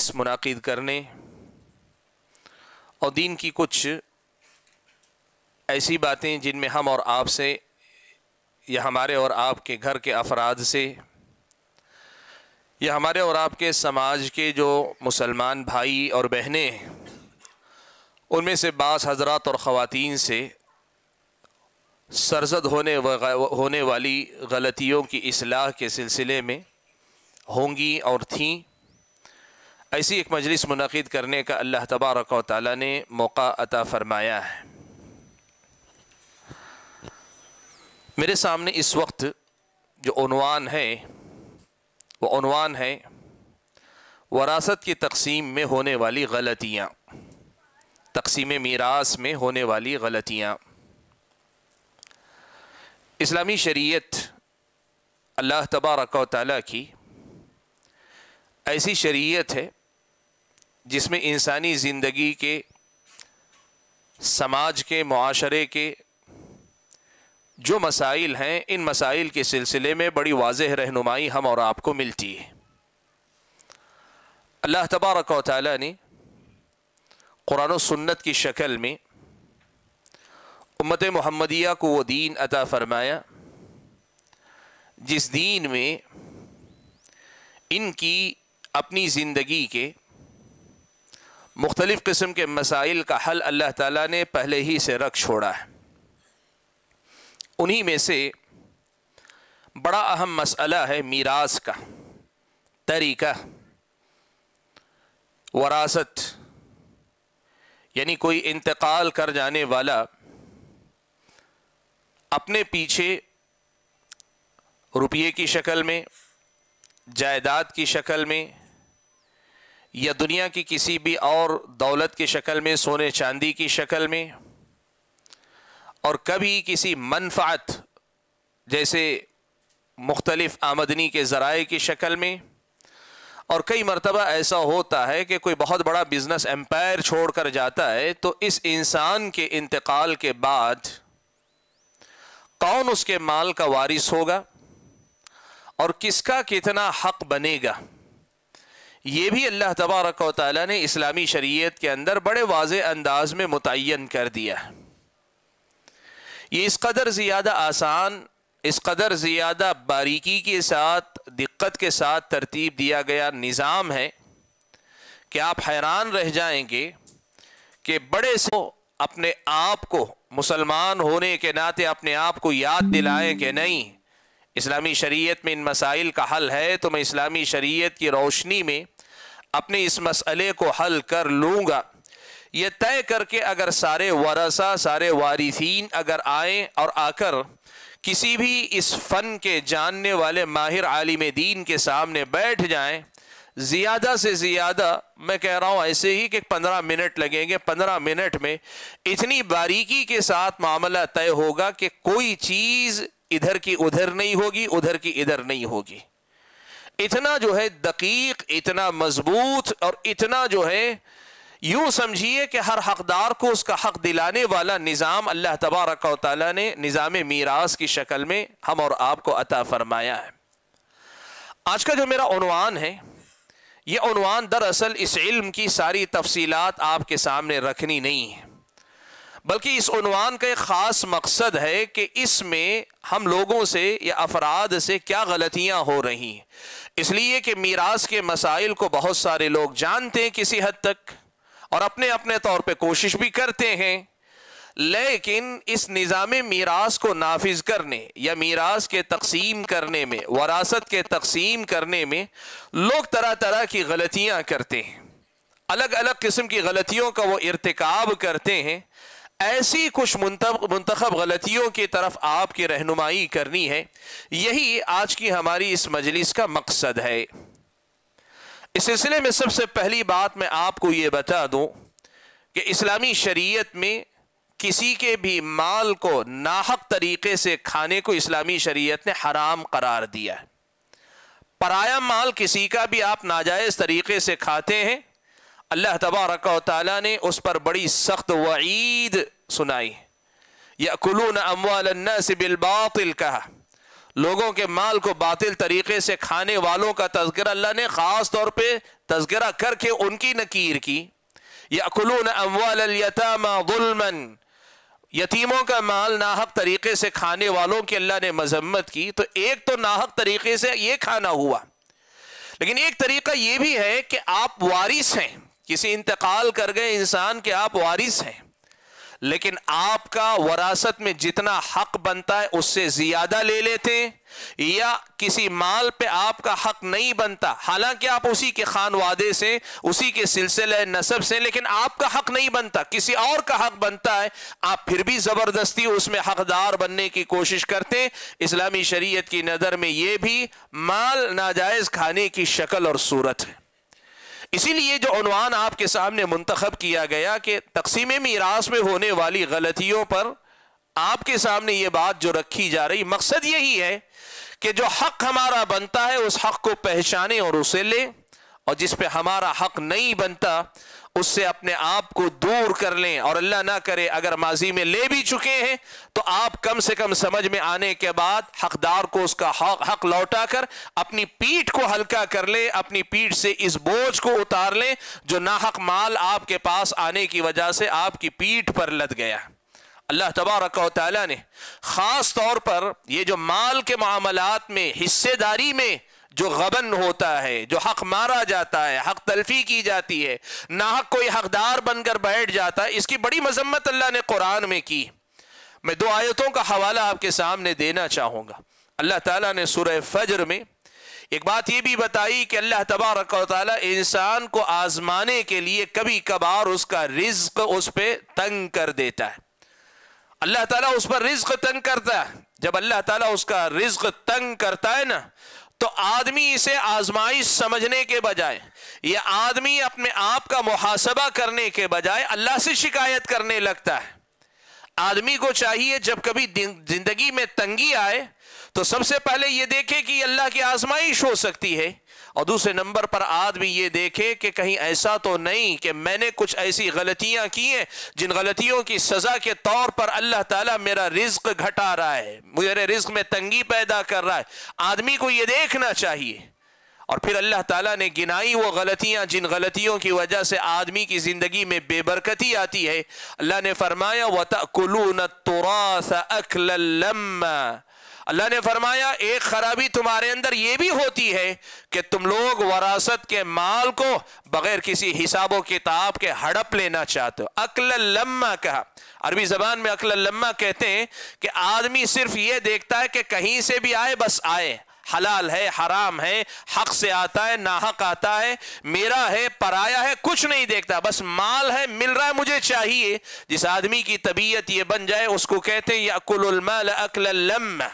مجلس منعقد کرنے اور دین کی کچھ ایسی باتیں جن میں ہم اور آپ سے یا ہمارے اور آپ کے گھر کے افراد سے یا ہمارے اور آپ کے سماج کے جو مسلمان بھائی اور بہنیں ہیں ان میں سے بعض حضرات اور خواتین سے سرزد ہونے والی غلطیوں کی اصلاح کے سلسلے میں ہوں گی اور تھیں، ایسی ایک مجلس منعقد کرنے کا اللہ تبارک و تعالیٰ نے موقع عطا فرمایا ہے۔ میرے سامنے اس وقت جو عنوان ہے وہ عنوان ہے وراثت کی تقسیم میں ہونے والی غلطیاں، تقسیم میراث میں ہونے والی غلطیاں۔ اسلامی شریعت اللہ تبارک و تعالیٰ کی ایسی شریعت ہے جس میں انسانی زندگی کے، سماج کے، معاشرے کے جو مسائل ہیں ان مسائل کے سلسلے میں بڑی واضح رہنمائی ہم اور آپ کو ملتی ہے۔ اللہ تبارک و تعالیٰ نے قرآن و سنت کی شکل میں امت محمدیہ کو وہ دین عطا فرمایا جس دین میں ان کی اپنی زندگی کے مختلف قسم کے مسائل کا حل اللہ تعالیٰ نے پہلے ہی سے رکھ چھوڑا ہے۔ انہی میں سے بڑا اہم مسئلہ ہے میراث کا طریقہ، وراثت، یعنی کوئی انتقال کر جانے والا اپنے پیچھے روپیے کی شکل میں، جائیداد کی شکل میں یا دنیا کی کسی بھی اور دولت کی شکل میں، سونے چاندی کی شکل میں، اور کبھی کسی منفعت جیسے مختلف آمدنی کے ذرائع کی شکل میں، اور کئی مرتبہ ایسا ہوتا ہے کہ کوئی بہت بڑا بزنس امپائر چھوڑ کر جاتا ہے تو اس انسان کے انتقال کے بعد کون اس کے مال کا وارث ہوگا اور کس کا کتنا حق بنے گا، یہ بھی اللہ تبارک و تعالیٰ نے اسلامی شریعت کے اندر بڑے واضح انداز میں متعین کر دیا ہے۔ یہ اس قدر زیادہ آسان، اس قدر زیادہ باریکی کے ساتھ، دقت کے ساتھ ترتیب دیا گیا نظام ہے کہ آپ حیران رہ جائیں گے کہ بڑے سے اپنے آپ کو مسلمان ہونے کے ناطے اپنے آپ کو یاد دلائیں کہ نہیں، اسلامی شریعت میں ان مسائل کا حل ہے تو میں اسلامی شریعت کی روشنی میں اپنے اس مسئلے کو حل کر لوں گا، یہ طے کر کے اگر سارے ورثہ، سارے وارثین اگر آئیں اور آ کر کسی بھی اس فن کے جاننے والے ماہر عالم دین کے سامنے بیٹھ جائیں، زیادہ سے زیادہ میں کہہ رہا ہوں ایسے ہی کہ 15 منٹ لگیں گے، 15 منٹ میں اتنی باریکی کے ساتھ معاملہ طے ہوگا کہ کوئی چیز ادھر کی ادھر نہیں ہوگی، ادھر کی ادھر نہیں ہوگی۔ اتنا جو ہے دقیق، اتنا مضبوط اور اتنا جو ہے یوں سمجھیے کہ ہر حقدار کو اس کا حق دلانے والا نظام اللہ تبارک و تعالیٰ نے نظام میراث کی شکل میں ہم اور آپ کو عطا فرمایا ہے۔ آج کا جو میرا عنوان ہے، یہ عنوان دراصل اس علم کی ساری تفصیلات آپ کے سامنے رکھنی نہیں ہے، بلکہ اس عنوان کا ایک خاص مقصد ہے کہ اس میں ہم لوگوں سے یا افراد سے کیا غلطیاں ہو رہی ہیں۔ اس لیے کہ میراث کے مسائل کو بہت سارے لوگ جانتے ہیں کسی حد تک اور اپنے اپنے طور پہ کوشش بھی کرتے ہیں، لیکن اس نظام میراث کو نافذ کرنے یا میراث کے تقسیم کرنے میں، وراثت کے تقسیم کرنے میں لوگ طرح طرح کی غلطیاں کرتے ہیں، الگ الگ قسم کی غلطیوں کا وہ ارتکاب کرتے ہیں۔ ایسی کچھ منتخب غلطیوں کی طرف آپ کی رہنمائی کرنی ہے، یہی آج کی ہماری اس مجلس کا مقصد ہے۔ اس سلسلے میں سب سے پہلی بات میں آپ کو یہ بتا دوں کہ اسلامی شریعت میں کسی کے بھی مال کو ناحق طریقے سے کھانے کو اسلامی شریعت نے حرام قرار دیا ہے۔ پرایا مال کسی کا بھی آپ ناجائز طریقے سے کھاتے ہیں، اللہ تبارک و تعالیٰ نے اس پر بڑی سخت وعید سنائی۔ یأکلون اموال الناس بالباطل کہا، لوگوں کے مال کو باطل طریقے سے کھانے والوں کا تذکرہ اللہ نے خاص طور پہ تذکرہ کر کے ان کی نکیر کی. یأکلون اموال الیتامی ظلما، یتیموں کا مال ناحق طریقے سے کھانے والوں کی اللہ نے مذمت کی. تو ایک تو ناحق طریقے سے یہ کھانا ہوا، لیکن ایک طریقہ یہ بھی ہے کہ آپ وارث ہیں، کسی انتقال کر گئے انسان کے آپ وارث ہیں، لیکن آپ کا وراثت میں جتنا حق بنتا ہے اس سے زیادہ لے لیتے ہیں، یا کسی مال پہ آپ کا حق نہیں بنتا، حالانکہ آپ اسی کے خانوادے سے، اسی کے سلسلہ نسب سے، لیکن آپ کا حق نہیں بنتا، کسی اور کا حق بنتا ہے، آپ پھر بھی زبردستی اس میں حقدار بننے کی کوشش کرتے ہیں. اسلامی شریعت کی نظر میں یہ بھی مال ناجائز کھانے کی شکل اور صورت ہے. اسی لیے جو عنوان آپ کے سامنے منتخب کیا گیا کہ تقسیم میراث میں ہونے والی غلطیوں پر آپ کے سامنے یہ بات جو رکھی جا رہی، مقصد یہی ہے کہ جو حق ہمارا بنتا ہے اس حق کو پہچانیں اور اسے لیں، اور جس پہ ہمارا حق نہیں بنتا اس سے اپنے آپ کو دور کر لیں. اور اللہ نہ کرے اگر ماضی میں لے بھی چکے ہیں تو آپ کم سے کم سمجھ میں آنے کے بعد حقدار کو اس کا حق لوٹا کر اپنی پیٹھ کو ہلکا کر لیں، اپنی پیٹھ سے اس بوجھ کو اتار لیں جو ناحق مال آپ کے پاس آنے کی وجہ سے آپ کی پیٹھ پر لد گیا. اللہ تبارک و تعالیٰ نے خاص طور پر یہ جو مال کے معاملات میں حصے داری میں جو غبن ہوتا ہے، جو حق مارا جاتا ہے، حق تلفی کی جاتی ہے، ناحق کوئی حقدار بن کر بیٹھ جاتا ہے، اس کی بڑی مذمت اللہ نے قرآن میں کی. میں 2 آیتوں کا حوالہ آپ کے سامنے دینا چاہوں گا. اللہ تعالیٰ نے سورہ فجر میں ایک بات یہ بھی بتائی کہ اللہ تبارک و تعالیٰ انسان کو آزمانے کے لیے کبھی کبھار اس کا رزق اس پہ تنگ کر دیتا ہے. اللہ تعالیٰ اس پر رزق تنگ کرتا ہے. جب اللہ تعالیٰ اس کا رزق تنگ کرتا ہے نا تو آدمی اسے آزمائش سمجھنے کے بجائے، یہ آدمی اپنے آپ کا محاسبہ کرنے کے بجائے اللہ سے شکایت کرنے لگتا ہے. آدمی کو چاہیے جب کبھی زندگی میں تنگی آئے تو سب سے پہلے یہ دیکھے کہ یہ اللہ کی آزمائش ہو سکتی ہے، اور دوسرے نمبر پر آدمی یہ دیکھے کہ کہیں ایسا تو نہیں کہ میں نے کچھ ایسی غلطیاں کی ہیں جن غلطیوں کی سزا کے طور پر اللہ تعالیٰ میرا رزق گھٹا رہا ہے، میرے رزق میں تنگی پیدا کر رہا ہے. آدمی کو یہ دیکھنا چاہیے. اور پھر اللہ تعالیٰ نے گنائی وہ غلطیاں جن غلطیوں کی وجہ سے آدمی کی زندگی میں بے برکتی آتی ہے. اللہ نے فرمایا وَتَأْكُلُونَ التُّرَاثَ أَكْلًا لَمًّا. اللہ نے فرمایا ایک خرابی تمہارے اندر یہ بھی ہوتی ہے کہ تم لوگ وراثت کے مال کو بغیر کسی حساب و کتاب کے ہڑپ لینا چاہتے ہو. اکل لما کہا، عربی زبان میں اکل لما کہتے ہیں کہ آدمی صرف یہ دیکھتا ہے کہ کہیں سے بھی آئے بس آئے، حلال ہے حرام ہے، حق سے آتا ہے ناحق آتا ہے، میرا ہے پرایا ہے، کچھ نہیں دیکھتا، بس مال ہے مل رہا ہے مجھے چاہیے. جس آدمی کی طبیعت یہ بن جائے اس کو کہتے ہیں یأکل المال اکلا لما.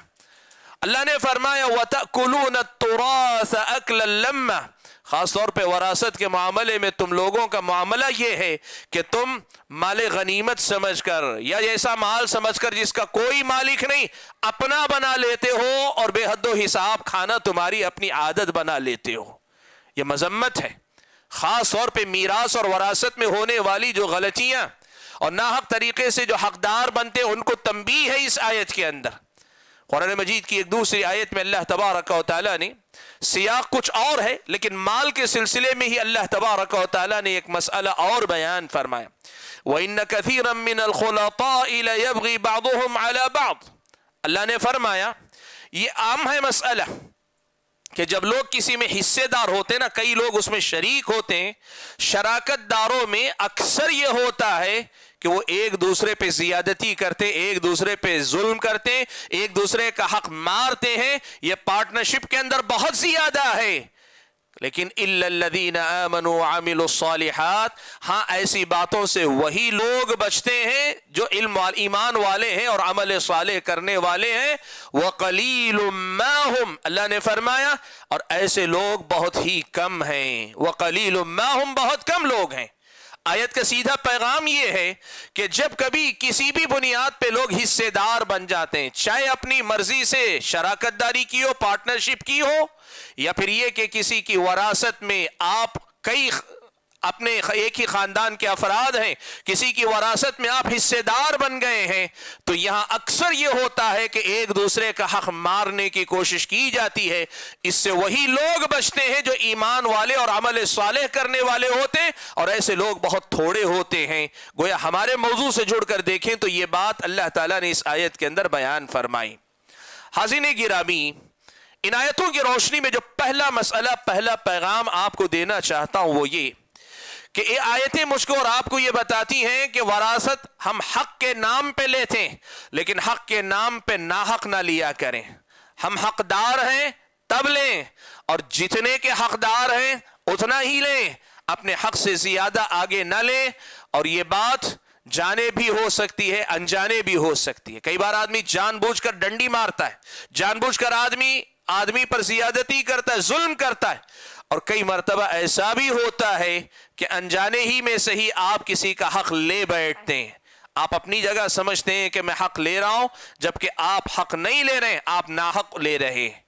اللہ نے فرمایا وَتَأْكُلُونَ التُّرَاثَ أَكْلًا لَمًّا. خاص طور پہ وراثت کے معاملے میں تم لوگوں کا معاملہ یہ ہے کہ تم مال غنیمت سمجھ کر یا ایسا مال سمجھ کر جس کا کوئی مالک نہیں اپنا بنا لیتے ہو، اور بے حد و حساب کھانا تمہاری اپنی عادت بنا لیتے ہو. یہ مذمت ہے. خاص طور پہ میراث اور وراثت میں ہونے والی جو غلطیاں اور ناحق طریقے سے جو حقدار بنتے ان کو تنبیہ ہے اس آیت کے اندر. قرآن مجید کی ایک دوسری آیت میں اللہ تبارک و تعالیٰ نے، سیاق کچھ اور ہے لیکن مال کے سلسلے میں ہی اللہ تبارک و تعالیٰ نے ایک مسئلہ اور بیان فرمایا. وَإِنَّ كَثِيرًا مِّنَ الْخُلَطَاءِ لَيَبْغِي بَعْضُهُمْ عَلَى بَعْضٍ. اللہ نے فرمایا یہ عام ہے مسئلہ کہ جب لوگ کسی میں حصے دار ہوتے ہیں نا، کئی لوگ اس میں شریک ہوتے ہیں، شراکت داروں میں اکثر یہ ہوتا ہے کہ وہ ایک دوسرے پہ زیادتی کرتے، ایک دوسرے پہ ظلم کرتے، ایک دوسرے کا حق مارتے ہیں. یہ پارٹنرشپ کے اندر بہت زیادہ ہے. لیکن إِلَّا الَّذِينَ آمَنُوا وَعَمِلُوا الصَّالِحَاتِ، ہاں ایسی باتوں سے وہی لوگ بچتے ہیں جو علم ایمان والے ہیں اور عمل صالح کرنے والے ہیں. وَقَلِيلٌ مَّا هُمْ، اللہ نے فرمایا اور ایسے لوگ بہت ہی کم ہیں. وَقَلِيلٌ مَّا هُمْ، بہت کم لوگ ہیں. آیت کا سیدھا پیغام یہ ہے کہ جب کبھی کسی بھی بنیاد پہ لوگ حصے دار بن جاتے ہیں، چاہے اپنی مرضی سے شراکت داری کی ہو، پارٹنرشپ کی ہو، یا پھر یہ کہ کسی کی وراثت میں آپ کئی اپنے ایک ہی خاندان کے افراد ہیں، کسی کی وراثت میں آپ حصے دار بن گئے ہیں، تو یہاں اکثر یہ ہوتا ہے کہ ایک دوسرے کا حق مارنے کی کوشش کی جاتی ہے۔ اس سے وہی لوگ بچتے ہیں جو ایمان والے اور عمل صالح کرنے والے ہوتے ہیں، اور ایسے لوگ بہت تھوڑے ہوتے ہیں۔ گویا ہمارے موضوع سے جڑ کر دیکھیں تو یہ بات اللہ تعالیٰ نے اس آیت کے اندر بیان فرمائی۔ حاضرین گرامی، ان آیتوں کی روشنی میں جو پہلا مسئلہ، پہلا پیغام آپ کو دینا چاہتا ہوں وہ یہ کہ یہ آیتیں مجھ کو اور آپ کو یہ بتاتی ہیں کہ وراثت ہم حق کے نام پہ لیتے ہیں، لیکن حق کے نام پہ ناحق نہ لیا کریں۔ ہم حقدار ہیں تب لیں، اور جتنے کے حقدار ہیں اتنا ہی لیں، اپنے حق سے زیادہ آگے نہ لیں۔ اور یہ بات جانے بھی ہو سکتی ہے، انجانے بھی ہو سکتی ہے۔ کئی بار آدمی جان بوجھ کر ڈنڈی مارتا ہے، جان بوجھ کر آدمی پر زیادتی کرتا ہے، ظلم کرتا ہے، اور کئی مرتبہ ایسا بھی ہوتا ہے کہ انجانے ہی میں سے ہی آپ کسی کا حق لے بیٹھتے ہیں۔ آپ اپنی جگہ سمجھتے ہیں کہ میں حق لے رہا ہوں، جبکہ آپ حق نہیں لے رہے ہیں، آپ ناحق لے رہے ہیں۔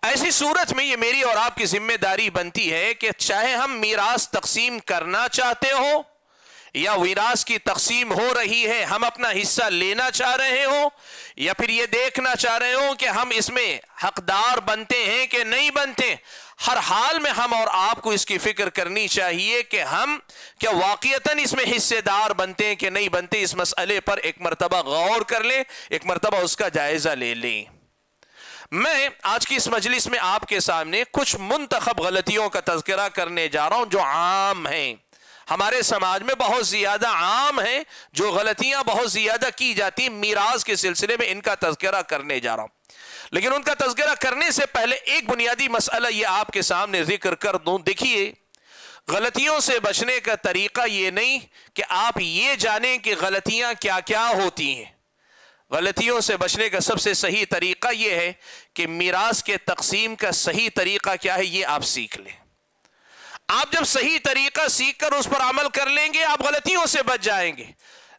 ایسی صورت میں یہ میری اور آپ کی ذمہ داری بنتی ہے کہ چاہے ہم میراث تقسیم کرنا چاہتے ہو یا میراث کی تقسیم ہو رہی ہے، ہم اپنا حصہ لینا چاہ رہے ہوں، یا پھر یہ دیکھنا چاہ رہے ہوں کہ ہم اس میں حقدار بنتے ہیں کہ نہیں بنتے، ہر حال میں ہم اور آپ کو اس کی فکر کرنی چاہیے کہ ہم کیا واقعتاً اس میں حصے دار بنتے ہیں کہ نہیں بنتے۔ اس مسئلے پر ایک مرتبہ غور کر لیں، ایک مرتبہ اس کا جائزہ لے لیں۔ میں آج کی اس مجلس میں آپ کے سامنے کچھ منتخب غلطیوں کا تذکرہ کرنے جا رہا ہوں جو عام ہیں، ہمارے سماج میں بہت زیادہ عام ہیں، جو غلطیاں بہت زیادہ کی جاتی ہیں میراث کے سلسلے میں، ان کا تذکرہ کرنے جا رہا ہوں۔ لیکن ان کا تذکرہ کرنے سے پہلے ایک بنیادی مسئلہ یہ آپ کے سامنے ذکر کر دوں۔ دیکھیے، غلطیوں سے بچنے کا طریقہ یہ نہیں کہ آپ یہ جانیں کہ غلطیاں کیا کیا ہوتی ہیں۔ غلطیوں سے بچنے کا سب سے صحیح طریقہ یہ ہے کہ میراث کے تقسیم کا صحیح طریقہ کیا ہے یہ آپ سیکھ لیں۔ آپ جب صحیح طریقہ سیکھ کر اس پر عمل کر لیں گے، آپ غلطیوں سے بچ جائیں گے۔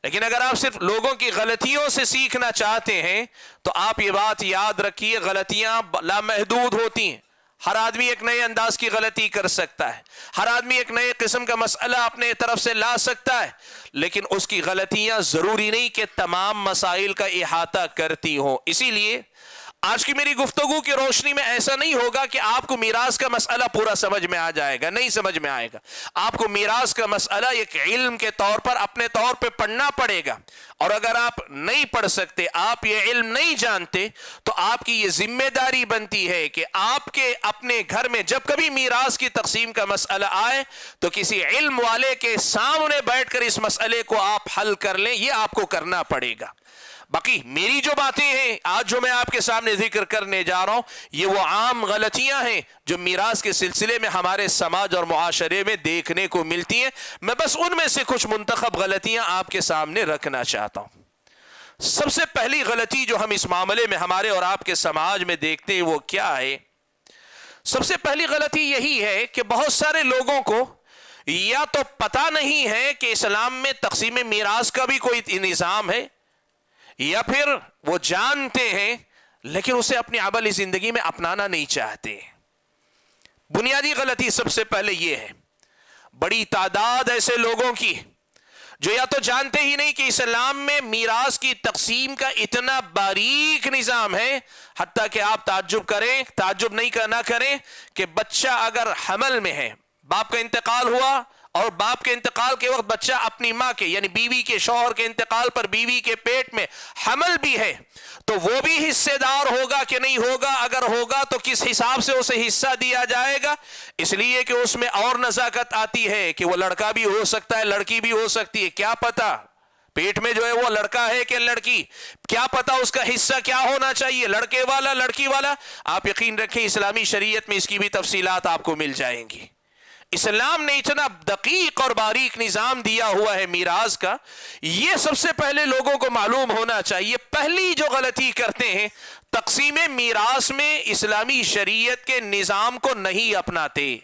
لیکن اگر آپ صرف لوگوں کی غلطیوں سے سیکھنا چاہتے ہیں تو آپ یہ بات یاد رکھیے، غلطیاں لامحدود ہوتی ہیں۔ ہر آدمی ایک نئے انداز کی غلطی کر سکتا ہے، ہر آدمی ایک نئے قسم کا مسئلہ اپنے طرف سے لا سکتا ہے، لیکن اس کی غلطیاں ضروری نہیں کہ تمام مسائل کا احاطہ کرتی ہوں۔ اسی لیے آج کی میری گفتگو کی روشنی میں ایسا نہیں ہوگا کہ آپ کو میراث کا مسئلہ پورا سمجھ میں آ جائے گا، نہیں سمجھ میں آئے گا۔ آپ کو میراث کا مسئلہ ایک علم کے طور پر اپنے طور پہ پڑھنا پڑے گا، اور اگر آپ نہیں پڑھ سکتے، آپ یہ علم نہیں جانتے، تو آپ کی یہ ذمہ داری بنتی ہے کہ آپ کے اپنے گھر میں جب کبھی میراث کی تقسیم کا مسئلہ آئے تو کسی علم والے کے سامنے بیٹھ کر اس مسئلے کو آپ حل کر لیں، یہ آپ کو کرنا پڑے گا۔ باقی میری جو باتیں ہیں آج جو میں آپ کے سامنے ذکر کرنے جا رہا ہوں، یہ وہ عام غلطیاں ہیں جو میراث کے سلسلے میں ہمارے سماج اور معاشرے میں دیکھنے کو ملتی ہیں۔ میں بس ان میں سے کچھ منتخب غلطیاں آپ کے سامنے رکھنا چاہتا ہوں۔ سب سے پہلی غلطی جو ہم اس معاملے میں ہمارے اور آپ کے سماج میں دیکھتے ہیں وہ کیا ہے؟ سب سے پہلی غلطی یہی ہے کہ بہت سارے لوگوں کو یا تو پتہ نہیں ہے کہ اسلام میں تقسیم میراث کا بھی کوئی نظام ہے، یا پھر وہ جانتے ہیں لیکن اسے اپنی عملی زندگی میں اپنانا نہیں چاہتے۔ بنیادی غلطی سب سے پہلے یہ ہے، بڑی تعداد ایسے لوگوں کی جو یا تو جانتے ہی نہیں کہ اسلام میں میراث کی تقسیم کا اتنا باریک نظام ہے، حتیٰ کہ آپ تعجب نہ کریں کہ بچہ اگر حمل میں ہے، باپ کا انتقال ہوا اور باپ کے انتقال کے وقت بچہ اپنی ماں کے یعنی بیوی کے، شوہر کے انتقال پر بیوی کے پیٹ میں حمل بھی ہے، تو وہ بھی حصے دار ہوگا کہ نہیں ہوگا؟ اگر ہوگا تو کس حساب سے اسے حصہ دیا جائے گا؟ اس لیے کہ اس میں اور نزاکت آتی ہے کہ وہ لڑکا بھی ہو سکتا ہے، لڑکی بھی ہو سکتی ہے، کیا پتا پیٹ میں جو ہے وہ لڑکا ہے کہ لڑکی، کیا پتا اس کا حصہ کیا ہونا چاہیے، لڑکے والا لڑکی والا؟ آپ یقین رکھیں اسلامی شریعت میں اس کی بھی تفصیلات آپ کو مل جائیں گی۔ اسلام نے اتنا دقیق اور باریک نظام دیا ہوا ہے میراث کا، یہ سب سے پہلے لوگوں کو معلوم ہونا چاہیے۔ پہلی جو غلطی کرتے ہیں، تقسیم میراث میں اسلامی شریعت کے نظام کو نہیں اپناتے،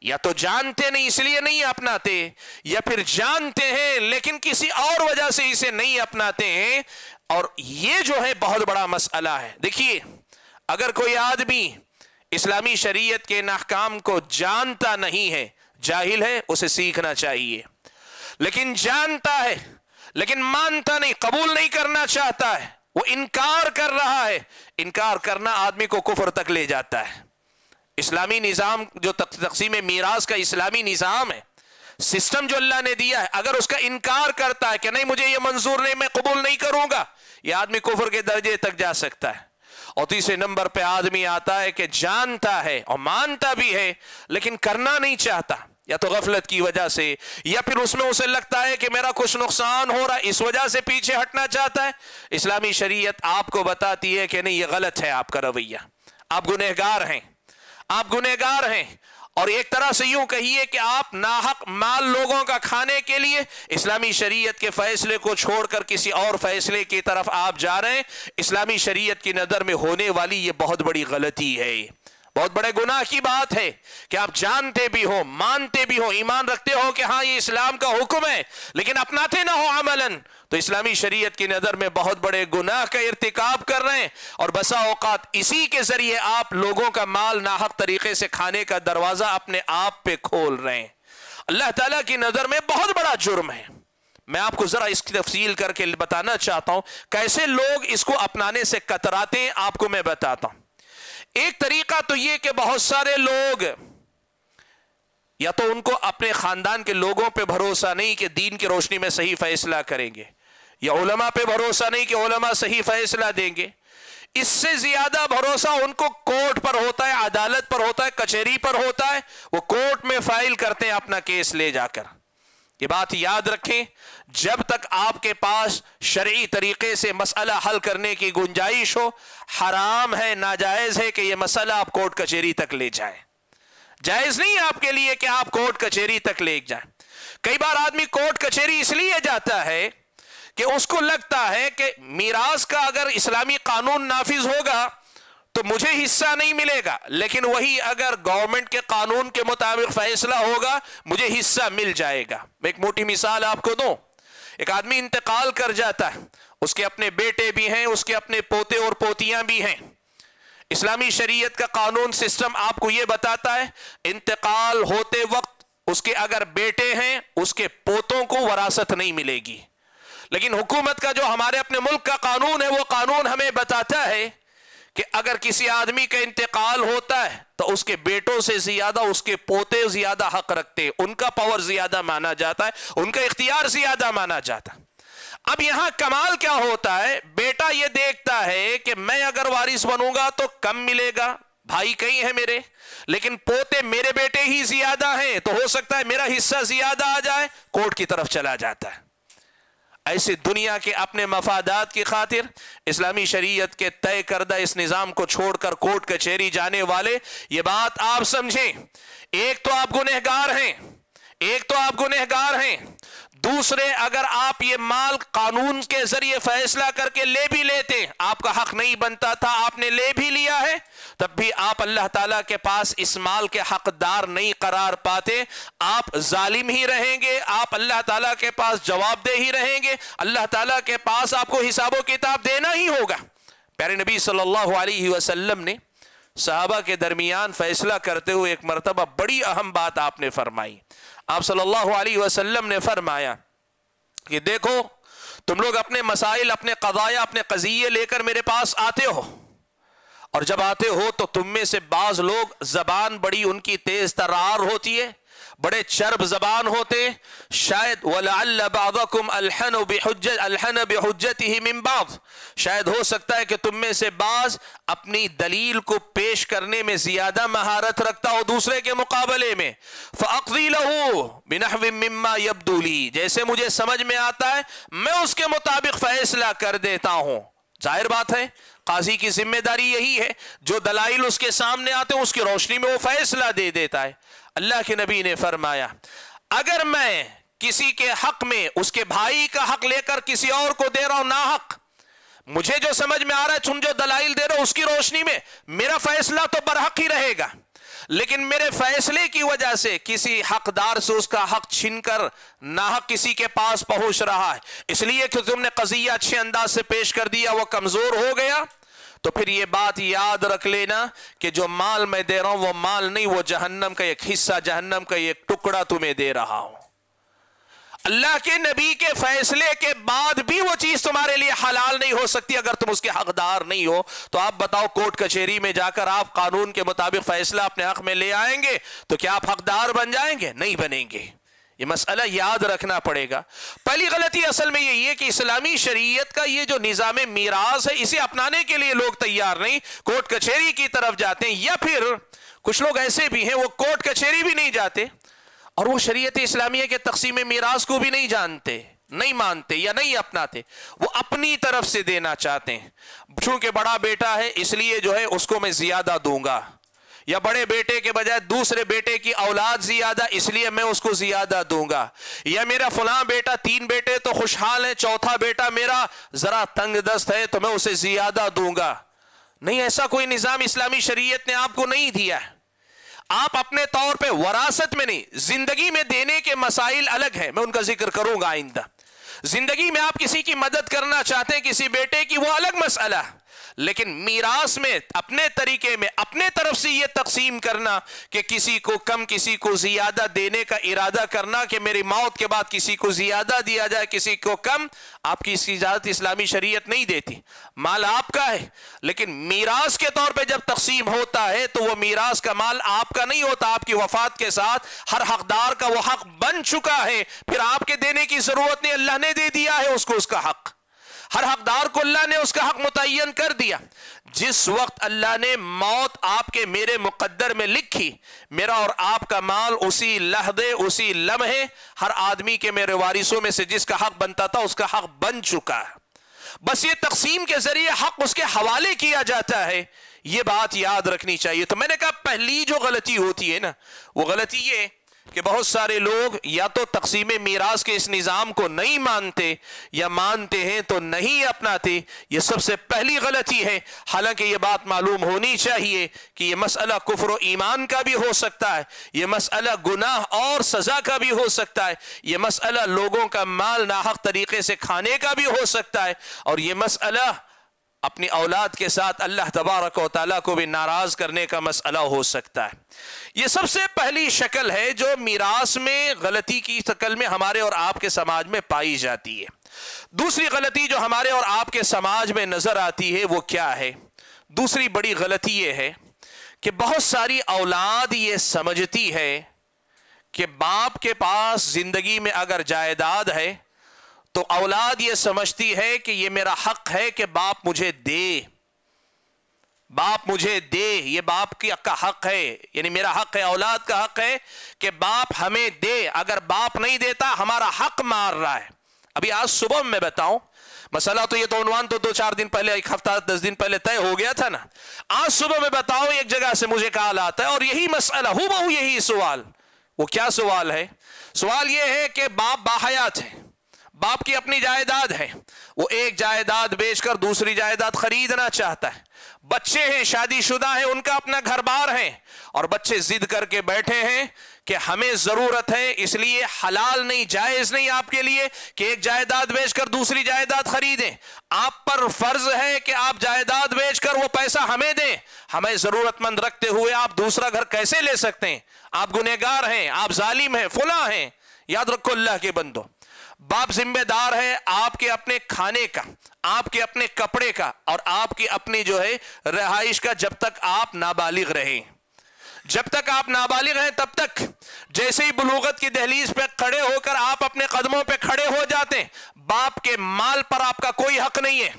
یا تو جانتے نہیں اس لیے نہیں اپناتے، یا پھر جانتے ہیں لیکن کسی اور وجہ سے اسے نہیں اپناتے ہیں، اور یہ جو ہے بہت بڑا مسئلہ ہے۔ دیکھیے، اگر کوئی آدمی اسلامی شریعت کے احکام کو جانتا نہیں ہے، जाहिल है, उसे सीखना चाहिए। लेकिन जानता है, लेकिन मानता नहीं, कबूल नहीं करना चाहता है, वो इनकार कर रहा है। इनकार करना आदमी को कुफ्र तक ले जाता है। इस्लामी निज़ाम जो तक़सीम मीरास का इस्लामी निज़ाम है, सिस्टम जो अल्लाह ने दिया है, अगर उसका इनकार करता है कि नहीं मुझे ये मंजूर नहीं, मैं कबूल नहीं करूंगा, यह आदमी कुफ्र के दर्जे तक जा सकता है। और तीसरे नंबर पे आदमी आता है कि जानता है और मानता भी है लेकिन करना नहीं चाहता, या तो गफलत की वजह से, या फिर उसमें उसे लगता है कि मेरा कुछ नुकसान हो रहा है, इस वजह से पीछे हटना चाहता है। इस्लामी शरीयत आपको बताती है कि नहीं, ये गलत है आपका रवैया, आप गुनहगार हैं, आप गुनहगार हैं। और एक तरह से यूं कहिए कि आप नाहक माल लोगों का खाने के लिए इस्लामी शरीयत के फैसले को छोड़कर किसी और फैसले की तरफ आप जा रहे हैं। इस्लामी शरीयत की नज़र में होने वाली ये बहुत बड़ी गलती है, बहुत बड़े गुनाह की बात है कि आप जानते भी हो, मानते भी हो, ईमान रखते हो कि हाँ ये इस्लाम का हुक्म है, लेकिन अपनाते ना हो अमलन, तो इस्लामी शरीयत की नज़र में बहुत बड़े गुनाह का इर्तिकाब कर रहे हैं। और बसा औकात इसी के जरिए आप लोगों का माल नाहक तरीके से खाने का दरवाजा अपने आप पे खोल रहे हैं। अल्लाह ताला की नज़र में बहुत बड़ा जुर्म है। मैं आपको जरा इसकी तफसील करके बताना चाहता हूं कैसे लोग इसको अपनाने से कतराते हैं। आपको मैं बताता हूं। एक तरीका तो यह कि बहुत सारे लोग, या तो उनको अपने खानदान के लोगों पे भरोसा नहीं कि दीन की रोशनी में सही फैसला करेंगे, या उलमा पे भरोसा नहीं कि उलमा सही फैसला देंगे। इससे ज्यादा भरोसा उनको कोर्ट पर होता है, अदालत पर होता है, कचहरी पर होता है। वो कोर्ट में फाइल करते हैं अपना केस ले जाकर। ये बात याद रखें, जब तक आपके पास शरई तरीके से मसला हल करने की गुंजाइश हो, हराम है, नाजायज है कि यह मसला आप कोर्ट कचहरी तक ले जाएं। जायज नहीं है आपके लिए कि आप कोर्ट कचहरी तक ले जाएं। कई बार आदमी कोर्ट कचहरी इसलिए जाता है कि उसको लगता है कि मीरास का अगर इस्लामी कानून नाफिज होगा तो मुझे हिस्सा नहीं मिलेगा, लेकिन वही अगर गवर्नमेंट के कानून के मुताबिक फैसला होगा मुझे हिस्सा मिल जाएगा। मैं एक मोटी मिसाल आपको दूं। एक आदमी इंतकाल कर जाता है, उसके अपने बेटे भी हैं, उसके अपने पोते और पोतियां भी हैं। इस्लामी शरीयत का कानून सिस्टम आपको यह बताता है इंतकाल होते वक्त उसके अगर बेटे हैं उसके पोतों को वरासत नहीं मिलेगी। लेकिन हुकूमत का जो हमारे अपने मुल्क का कानून है, वो कानून हमें बताता है कि अगर किसी आदमी का इंतकाल होता है तो उसके बेटों से ज्यादा उसके पोते ज्यादा हक रखते हैं, उनका पावर ज्यादा माना जाता है, उनका इख्तियार ज्यादा माना जाता है। अब यहां कमाल क्या होता है, बेटा ये देखता है कि मैं अगर वारिस बनूंगा तो कम मिलेगा, भाई कई हैं मेरे, लेकिन पोते मेरे बेटे ही ज्यादा हैं, तो हो सकता है मेरा हिस्सा ज्यादा आ जाए, कोर्ट की तरफ चला जाता है। ऐसे दुनिया के अपने मफादात की खातिर इस्लामी शरीयत के तय करदा इस निज़ाम को छोड़कर कोर्ट कचहरी जाने वाले, ये बात आप समझें, एक तो आप गुनहगार हैं, एक तो आप गुनहगार हैं, दूसरे अगर आप ये माल कानून के जरिए फैसला करके ले भी लेते, आपका हक नहीं बनता था, आपने ले भी लिया है, तब भी आप अल्लाह ताला के पास इस माल के हकदार नहीं करार पाते, आप जालिम ही रहेंगे, आप अल्लाह ताला के पास जवाबदेह ही रहेंगे, अल्लाह ताला के पास आपको हिसाबो किताब देना ही होगा। प्यारे नबी सल्लल्लाहु अलैहि वसल्लम ने सहाबा के दरमियान फैसला करते हुए एक मरतबा बड़ी अहम बात आपने फरमाई। आप सल्लल्लाहु अलैहि वसल्लम ने फरमाया कि देखो तुम लोग अपने मसाइल, अपने कज़ाया, अपने क़ज़िये लेकर मेरे पास आते हो, और जब आते हो तो तुम में से बाज लोग जबान बड़ी उनकी तेज तर्रार होती है, बड़े चर्ब जबान होते, शायद वलअल्ल बअदकुम अलहन बिहुज्जतिही मिन बाज़, शायद हो सकता है कि तुम में से बाज अपनी दलील को पेश करने में ज्यादा महारत रखता हो दूसरे के मुकाबले में। फ़अक़ज़ी लहू बिनहवी मिम्मा यब्दू ली, जैसे मुझे समझ में आता है मैं उसके मुताबिक फैसला कर देता हूं। जाहिर बात है काजी की जिम्मेदारी यही है, जो दलाइल उसके सामने आते हैं उसकी रोशनी में वो फैसला दे देता है। अल्लाह के नबी ने फरमाया अगर मैं किसी के हक में उसके भाई का हक लेकर किसी और को दे रहा हूं ना हक, मुझे जो समझ में आ रहा है तुम जो दलाइल दे रहे हो उसकी रोशनी में मेरा फैसला तो बरहक ही रहेगा, लेकिन मेरे फैसले की वजह से किसी हकदार से उसका हक छीनकर नाहक किसी के पास पहुंच रहा है, इसलिए कि तुमने कज़िया अच्छे अंदाज से पेश कर दिया, वो कमजोर हो गया, तो फिर ये बात याद रख लेना कि जो माल मैं दे रहा हूं वो माल नहीं, वो जहन्नम का एक हिस्सा, जहन्नम का एक टुकड़ा तुम्हें दे रहा हूं। अल्लाह के नबी के फैसले के बाद भी वो चीज तुम्हारे लिए हलाल नहीं हो सकती अगर तुम उसके हकदार नहीं हो। तो आप बताओ, कोर्ट कचहरी में जाकर आप कानून के मुताबिक फैसला अपने हक में ले आएंगे तो क्या आप हकदार बन जाएंगे? नहीं बनेंगे। ये मसला याद रखना पड़ेगा। पहली गलती असल में यही है कि इस्लामी शरीयत का ये जो निज़ाम मीरास है, इसे अपनाने के लिए लोग तैयार नहीं, कोर्ट कचहरी की तरफ जाते हैं। या फिर कुछ लोग ऐसे भी हैं वो कोर्ट कचहरी भी नहीं जाते और वो शरीयत इस्लामिया के तक़सीम मीरास को भी नहीं जानते, नहीं मानते या नहीं अपनाते, वो अपनी तरफ से देना चाहते हैं। चूंकि बड़ा बेटा है इसलिए जो है उसको मैं ज्यादा दूंगा, या बड़े बेटे के बजाय दूसरे बेटे की औलाद ज्यादा इसलिए मैं उसको ज्यादा दूंगा, या मेरा फलां बेटा 3 बेटे तो खुशहाल है, चौथा बेटा मेरा जरा तंग दस्त है तो मैं उसे ज्यादा दूंगा। नहीं, ऐसा कोई निजाम इस्लामी शरीयत ने आपको नहीं दिया है। आप अपने तौर पे वरासत में नहीं, जिंदगी में देने के मसाइल अलग है, मैं उनका जिक्र करूंगा आइंदा। जिंदगी में आप किसी की मदद करना चाहते हैं किसी बेटे की, वो अलग मसला है। लेकिन मीरास में अपने तरीके में अपने तरफ से यह तकसीम करना कि किसी को कम किसी को ज्यादा देने का इरादा करना कि मेरी मौत के बाद किसी को ज्यादा दिया जाए किसी को कम, आपकी इसकी इजाजत इस्लामी शरीयत नहीं देती। माल आपका है लेकिन मीरास के तौर पे जब तकसीम होता है तो वो मीरास का माल आपका नहीं होता, आपकी वफात के साथ हर हकदार का वो हक बन चुका है, फिर आपके देने की जरूरत नहीं, अल्लाह ने दे दिया है उसको उसका हक। हर हकदार को अल्लाह ने उसका हक मुतय्यन कर दिया। जिस वक्त अल्लाह ने मौत आपके मेरे मुकद्दर में लिखी, मेरा और आपका माल उसी लहदे उसी लम्हे हर आदमी के मेरे वारिसों में से जिसका हक बनता था उसका हक बन चुका है। बस ये तकसीम के जरिए हक उसके हवाले किया जाता है, ये बात याद रखनी चाहिए। तो मैंने कहा पहली जो गलती होती है ना, वो गलती ये कि बहुत सारे लोग या तो तकसीम मीरास के इस निज़ाम को नहीं मानते या मानते हैं तो नहीं अपनाते। ये सबसे पहली गलती है। हालांकि ये बात मालूम होनी चाहिए कि ये मसला कुफ्र और ईमान का भी हो सकता है, ये मसला गुनाह और सज़ा का भी हो सकता है, ये मसला लोगों का माल नाहक तरीके से खाने का भी हो सकता है, और ये मसला अपनी औलाद के साथ अल्लाह तबारक व तआला को भी नाराज करने का मसला हो सकता है। ये सबसे पहली शक्ल है जो मीरास में गलती की शक्ल में हमारे और आपके समाज में पाई जाती है। दूसरी गलती जो हमारे और आपके समाज में नजर आती है वो क्या है? दूसरी बड़ी गलती ये है कि बहुत सारी औलाद ये समझती है कि बाप के पास जिंदगी में अगर जायदाद है तो औलाद ये समझती है कि ये मेरा हक है कि बाप मुझे दे, बाप मुझे दे, ये बाप का हक है, यानी मेरा हक है, औलाद का हक है कि बाप हमें दे। अगर बाप नहीं देता हमारा हक मार रहा है। अभी आज सुबह मैं बताऊं, मसला तो ये तो उन्वान तो 2-4 दिन पहले, 1 हफ्ता 10 दिन पहले तय हो गया था ना। आज सुबह मैं बताऊं एक जगह से मुझे कॉल आता है और यही मसला हूबहू यही सवाल। वो क्या सवाल है? सवाल ये है कि बाप बाहयात है, बाप की अपनी जायदाद है, वो एक जायदाद बेचकर दूसरी जायदाद खरीदना चाहता है, बच्चे हैं, शादीशुदा हैं, उनका अपना घर बार है, और बच्चे जिद करके बैठे हैं कि हमें जरूरत है, इसलिए हलाल नहीं, जायज नहीं आपके लिए कि एक जायदाद बेचकर दूसरी जायदाद खरीदें। आप पर फर्ज है कि आप जायदाद बेचकर वो पैसा हमें दें। हमें जरूरतमंद रखते हुए आप दूसरा घर कैसे ले सकते हैं? आप गुनहगार हैं, आप जालिम हैं, फुला हैं। याद रखो अल्लाह के बंदो, बाप जिम्मेदार है आपके अपने खाने का, आपके अपने कपड़े का और आपकी अपनी जो है रहाइश का, जब तक आप नाबालिग रहें। जब तक आप नाबालिग हैं तब तक जैसे ही बुलूगत की दहलीज पे खड़े होकर आप अपने कदमों पे खड़े हो जाते हैं, बाप के माल पर आपका कोई हक नहीं है।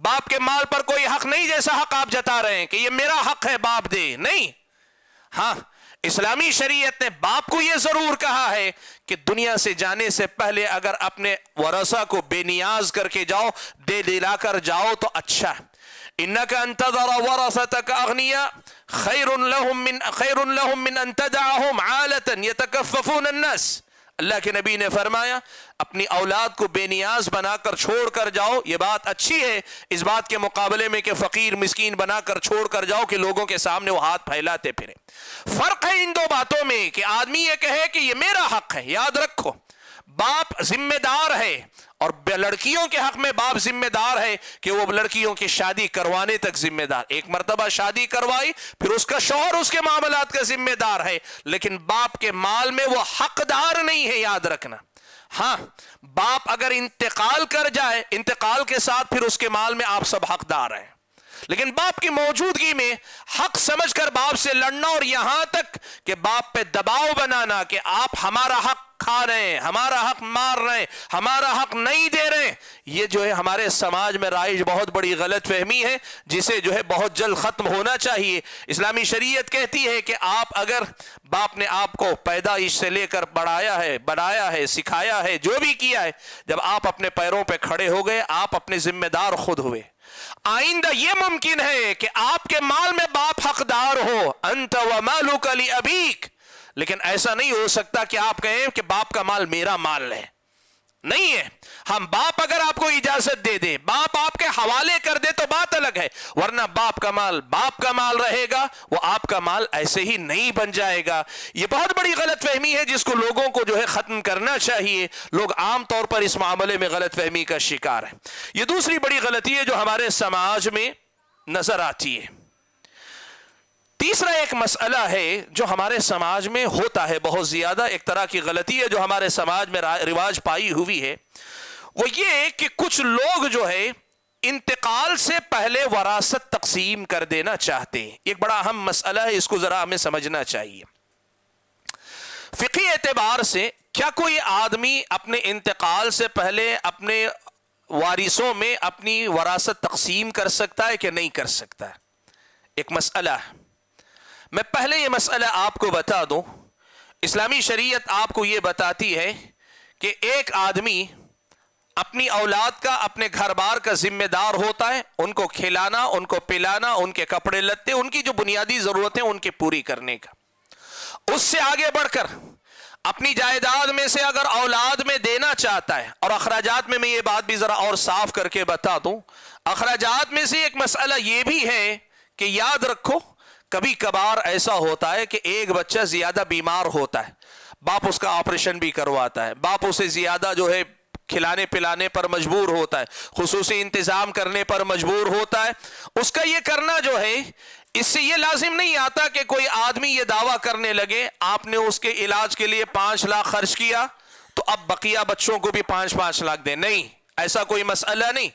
बाप के माल पर कोई हक नहीं, जैसा हक आप जता रहे हैं कि ये मेरा हक है बाप दे, नहीं। हाँ, इस्लामी शरीयत ने बाप को यह जरूर कहा है कि दुनिया से जाने से पहले अगर अपने वरसा को बेनियाज करके जाओ, दे दिलाकर जाओ तो अच्छा है। इन्नका अंतज़रा वरसतक अग़निया खैरुन लहुम मिन अन तदअहुम आलतन यतकफ़फ़ून अन्नास। अल्लाह के नबी ने फरमाया अपनी औलाद को बेनियाज बनाकर छोड़ कर जाओ, ये बात अच्छी है इस बात के मुकाबले में कि फकीर मिस्कीन बनाकर छोड़ कर जाओ कि लोगों के सामने वो हाथ फैलाते फिरे। फर्क है इन दो बातों में कि आदमी ये कहे कि ये मेरा हक है। याद रखो, باپ ذمہ دار ہے، اور لڑکیوں کے حق میں باپ ذمہ دار ہے کہ وہ لڑکیوں کی شادی کروانے تک ذمہ دار. ایک مرتبہ شادی کروائی پھر اس کا شوہر اس کے معاملات کا ذمہ دار ہے، لیکن باپ کے مال میں وہ حقدار نہیں ہے، یاد رکھنا. ہاں باپ اگر انتقال کر جائے، انتقال کے ساتھ پھر اس کے مال میں آپ سب حقدار ہیں، لیکن باپ کی موجودگی میں حق سمجھ کر باپ سے لڑنا، اور یہاں تک کہ باپ پہ دباؤ بنانا کہ آپ ہمارا حق کھا رہے ہیں، ہمارا حق مار رہے ہیں، ہمارا حق نہیں دے رہے ہیں، یہ جو ہے ہمارے سماج میں رائج بہت بڑی غلط فہمی ہے، جسے جو ہے بہت جلد ختم ہونا چاہیے. اسلامی شریعت کہتی ہے کہ آپ اگر باپ نے آپ کو پیدائش سے لے کر بڑھایا ہے، بنایا ہے، سکھایا ہے، جو بھی کیا ہے، جب آپ اپنے پیروں پہ کھڑے ہو گئے آپ اپنے ذمہ دار خود ہوئے. آئندہ یہ ممکن ہے کہ آپ کے مال میں باپ حقدار ہو، انت ومالک لابیک، لیکن ایسا نہیں ہو سکتا کہ آپ کہیں کہ باپ کا مال میرا مال ہے. نہیں ہے. ہم باپ اگر آپ کو اجازت دے دیں، باپ آپ کے حوالے کر دے تو بات الگ ہے، ورنہ باپ کا مال رہے گا، وہ آپ کا مال ایسے ہی نہیں بن جائے گا. یہ بہت بڑی غلط فہمی ہے جس کو لوگوں کو جو ہے ختم کرنا چاہیے. لوگ عام طور پر اس معاملے میں غلط فہمی کا شکار ہیں. یہ دوسری بڑی غلطی ہے جو ہمارے سماج میں نظر آتی ہے. تیسرا ایک مسئلہ ہے جو ہمارے سماج میں ہوتا ہے بہت زیادہ، ایک طرح کی غلطی ہے جو ہمارے سماج میں رواج پائی ہوئی ہے، وہ یہ کہ کچھ لوگ جو ہے انتقال سے پہلے وراثت تقسیم کر دینا چاہتے ہیں. ایک بڑا اہم مسئلہ ہے، اس کو ذرا ہمیں سمجھنا چاہیے. فقہی اعتبار سے کیا کوئی آدمی اپنے انتقال سے پہلے اپنے وارثوں میں اپنی وراثت تقسیم کر سکتا ہے کہ نہیں کر سکتا ہے؟ ایک مسئلہ ہے. میں پہلے یہ مسئلہ آپ کو بتا دوں. اسلامی شریعت آپ کو یہ بتاتی ہے کہ ایک آدمی اپنی اولاد کا، اپنے گھر بار کا ذمہ دار ہوتا ہے، ان کو کھلانا، ان کو پلانا، ان کے کپڑے لتے، ان کی جو بنیادی ضرورتیں ان کے پوری کرنے کا. اس سے آگے بڑھ کر اپنی جائیداد میں سے اگر اولاد میں دینا چاہتا ہے، اور اخراجات میں یہ بات بھی ذرا اور صاف کر کے بتا دوں، اخراجات میں سے ایک مسئلہ یہ بھی ہے کہ یاد رکھو کبھی کبھار ایسا ہوتا ہے کہ ایک بچہ زیادہ بیمار ہوتا ہے، باپ اس کا آپریشن بھی کرواتا ہے، باپ اسے زیادہ جو ہے کھلانے پلانے پر مجبور ہوتا ہے، خصوصی انتظام کرنے پر مجبور ہوتا ہے. اس کا یہ کرنا جو ہے، اس سے یہ لازم نہیں آتا کہ کوئی آدمی یہ دعویٰ کرنے لگے آپ نے اس کے علاج کے لیے 5 لاکھ خرچ کیا تو اب بقیہ بچوں کو بھی 5 لاکھ دیں. نہیں، ایسا کوئی مسئلہ نہیں.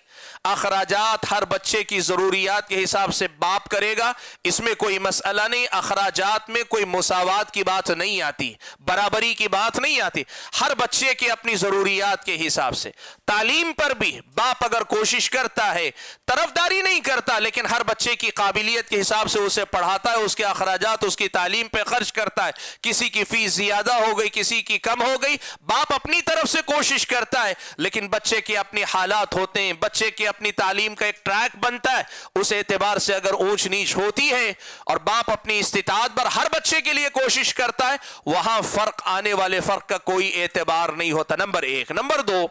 اخراجات ہر بچے کی ضروریات کے حساب سے باپ کرے گا، اس میں کوئی مسئلہ نہیں. اخراجات میں کوئی مساوات کی بات نہیں آتی، برابری کی بات نہیں آتی. ہر بچے کے اپنی ضروریات کے حساب سے. تعلیم پر بھی باپ اگر کوشش کرتا ہے، طرفداری نہیں کرتا، لیکن ہر بچے کی قابلیت کے حساب سے اسے پڑھاتا ہے، اس کے اخراجات اس کی تعلیم پہ خرچ کرتا ہے. کسی کی فیس زیادہ ہو گئی، کسی کی کم ہو گئی، باپ اپنی طرف سے کوشش کرتا ہے، لیکن بچے کے اپنے حالات ہوتے ہیں، بچے کے اپنی تعلیم کا ایک ٹریک بنتا ہے. اس اعتبار سے اگر اونچ نیچ ہوتی ہے اور باپ اپنی استطاعت پر ہر بچے کے لیے کوشش کرتا ہے، وہاں فرق آنے والے فرق کا کوئی اعتبار نہیں ہوتا. نمبر 1. نمبر 2،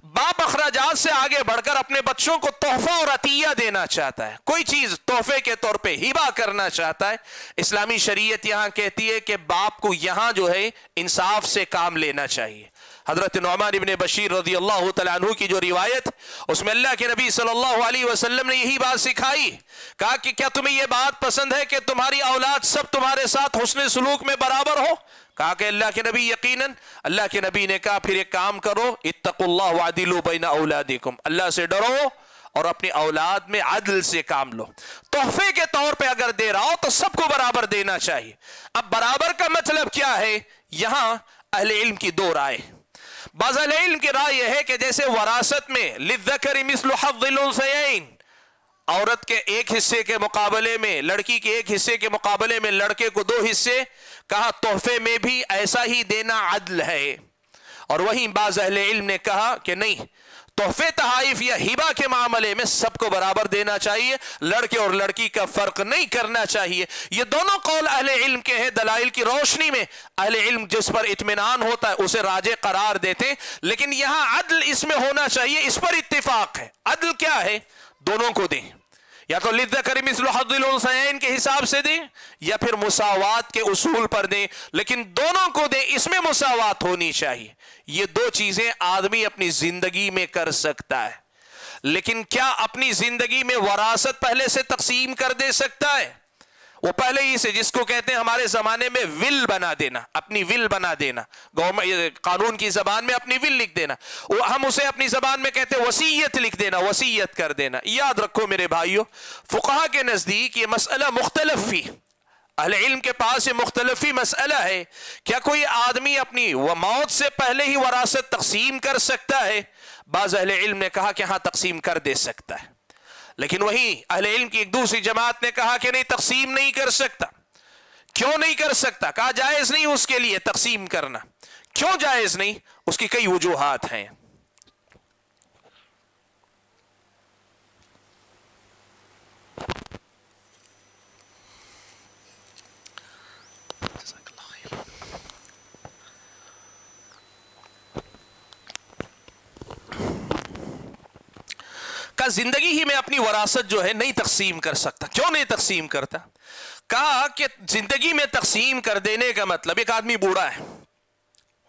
باپ اخراجات سے آگے بڑھ کر اپنے بچوں کو تحفہ اور عطیہ دینا چاہتا ہے، کوئی چیز تحفے کے طور پہ ہبہ کرنا چاہتا ہے. اسلامی شریعت یہاں کہتی ہے کہ باپ کو یہاں جو ہے انصاف سے کام لینا چاہیے. حضرت نعمان ابن بشیر رضی اللہ تعالیٰ عنہ کی جو روایت، اس میں اللہ کے نبی صلی اللہ علیہ وسلم نے یہی بات سکھائی. کہا کہ کیا تمہیں یہ بات پسند ہے کہ تمہاری اولاد سب تمہارے ساتھ حسن سلوک میں برابر ہو؟ کہا کہ اللہ کے نبی یقیناً. اللہ کے نبی نے کہا پھر ایک کام کرو، اتقوا اللہ وعدلوا بین اولادکم، اللہ سے ڈرو اور اپنی اولاد میں عدل سے کام لو. تحفے کے طور پہ اگر دے رہا ہو تو سب کو برابر دینا چاہیے. اب برابر کا مطلب کیا ہے؟ یہاں اہل علم کی 2 رائے. بعض اہل علم کی رائے یہ ہے کہ جیسے وراثت میں للذکر مثل حظ الانثیین، عورت کے ایک حصے کے مقابلے میں، لڑکی کے ایک حصے کے مقابلے میں لڑکے کو 2 حصے، کہا تحفے میں بھی ایسا ہی دینا عدل ہے. اور وہیں بعض اہل علم نے کہا کہ نہیں، تحفے تحائف یا ہبہ کے معاملے میں سب کو برابر دینا چاہیے، لڑکے اور لڑکی کا فرق نہیں کرنا چاہیے. یہ دونوں قول اہل علم کے ہیں. دلائل کی روشنی میں اہل علم جس پر اطمینان ہوتا ہے اسے راجح قرار دیتے ہیں، لیکن یہاں عدل اس میں ہونا چاہیے، اس پر اتفاق ہے. عدل کیا ہے؟ دونوں کو دیں. या तो लिद्दकरी मिस्लु हज़्ज़िल उन्सयैन के हिसाब से दें या फिर मुसावात के उसूल पर दें, लेकिन दोनों को दें, इसमें मुसावात होनी चाहिए। ये दो चीजें आदमी अपनी जिंदगी में कर सकता है, लेकिन क्या अपनी जिंदगी में वरासत पहले से तकसीम कर दे सकता है? वो पहले ही से, जिसको कहते हैं हमारे जमाने में विल बना देना, अपनी विल बना देना, गवर्नमेंट कानून की जबान में अपनी विल लिख देना, वो हम उसे अपनी जबान में कहते हैं वसीयत लिख देना, वसीयत कर देना। याद रखो मेरे भाइयों, फुक़हा के नजदीक ये मसला मुख्तलफी, अहले इल्म के पास ये मुख्तलफी मसला है, क्या कोई आदमी अपनी मौत से पहले ही वरासत तकसीम कर सकता है? बाज़ अहले इल्म ने कहा कि हाँ तकसीम कर दे सकता है, लेकिन वही अहले इल्म की एक दूसरी जमात ने कहा कि नहीं, तकसीम नहीं कर सकता। क्यों नहीं कर सकता? कहा जायज नहीं उसके लिए तकसीम करना। क्यों जायज नहीं? उसकी कई वजूहात हैं। कहा जिंदगी ही में अपनी वरासत जो है नहीं तकसीम कर सकता। क्यों नहीं तकसीम करता? कहा कि जिंदगी में तकसीम कर देने का मतलब, एक आदमी बूढ़ा है,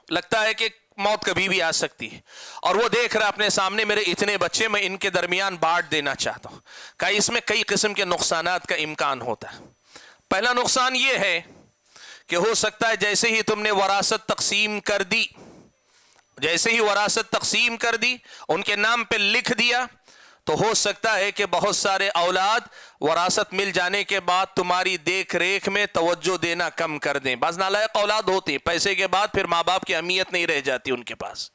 लगता है कि मौत कभी भी आ सकती है, और वो देख रहा है अपने सामने मेरे इतने बच्चे, मैं इनके दरमियान बांट देना चाहता हूं। कहा इसमें कई किस्म के नुकसानात का इम्कान होता है। पहला नुकसान ये है कि हो सकता है जैसे ही तुमने वरासत तकसीम कर दी, जैसे ही वरासत तकसीम कर दी, उनके नाम पे लिख दिया, तो हो सकता है कि बहुत सारे औलाद वरासत मिल जाने के बाद तुम्हारी देख रेख में तवज्जो देना कम कर दें। बाज़ नालायक औलाद होती, पैसे के बाद फिर माँ बाप की अहमियत नहीं रह जाती उनके पास।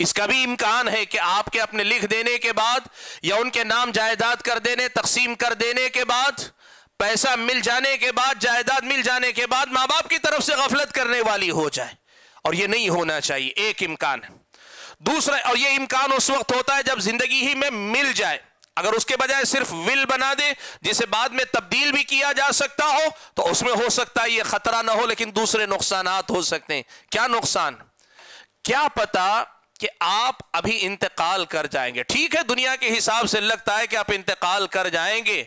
इसका भी इम्कान है कि आपके अपने लिख देने के बाद या उनके नाम जायदाद कर देने, तकसीम कर देने के बाद, पैसा मिल जाने के बाद, जायदाद मिल जाने के बाद माँ बाप की तरफ से गफलत करने वाली हो जाए, और ये नहीं होना चाहिए। एक इम्कान है। दूसरा, और ये इम्कान उस वक्त होता है जब जिंदगी ही में मिल जाए। अगर उसके बजाय सिर्फ विल बना दे जिसे बाद में तब्दील भी किया जा सकता हो, तो उसमें हो सकता है ये खतरा ना हो, लेकिन दूसरे नुकसानात हो सकते हैं। क्या नुकसान? क्या पता कि आप अभी इंतकाल कर जाएंगे। ठीक है, दुनिया के हिसाब से लगता है कि आप इंतकाल कर जाएंगे,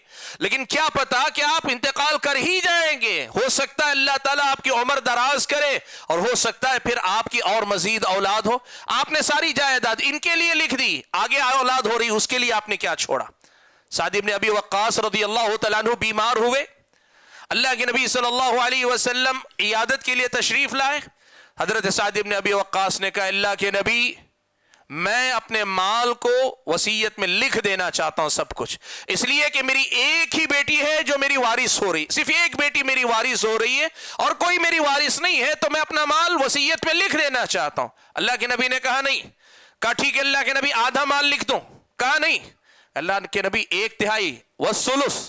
लेकिन क्या पता कि आप इंतकाल कर ही जाएंगे। हो सकता है अल्लाह ताला आपकी उम्र दराज करे, और हो सकता है फिर आपकी और मजीद औलाद हो। आपने सारी जायदाद इनके लिए लिख दी, आगे औलाद हो रही, उसके लिए आपने क्या छोड़ा? साद इब्न अबी वक्कास रज़ियल्लाहु तआला अन्हु बीमार हुए, अल्लाह के नबी सल्लल्लाहु अलैहि वसल्लम इयादत के लिए तशरीफ लाए। हजरत साद इब्न अबी वक्कास ने कहा, अल्लाह के नबी, मैं अपने माल को वसीयत में लिख देना चाहता हूं सब कुछ, इसलिए कि मेरी एक ही बेटी है जो मेरी वारिस हो रही, सिर्फ एक बेटी मेरी वारिस हो रही है और कोई मेरी वारिस नहीं है, तो मैं अपना माल वसीयत में लिख देना चाहता हूं। अल्लाह के नबी ने कहा नहीं। कहा ठीक है अल्लाह के नबी, आधा माल लिख दूं? कहा नहीं। अल्लाह के नबी 1/3 वस्सुलुस,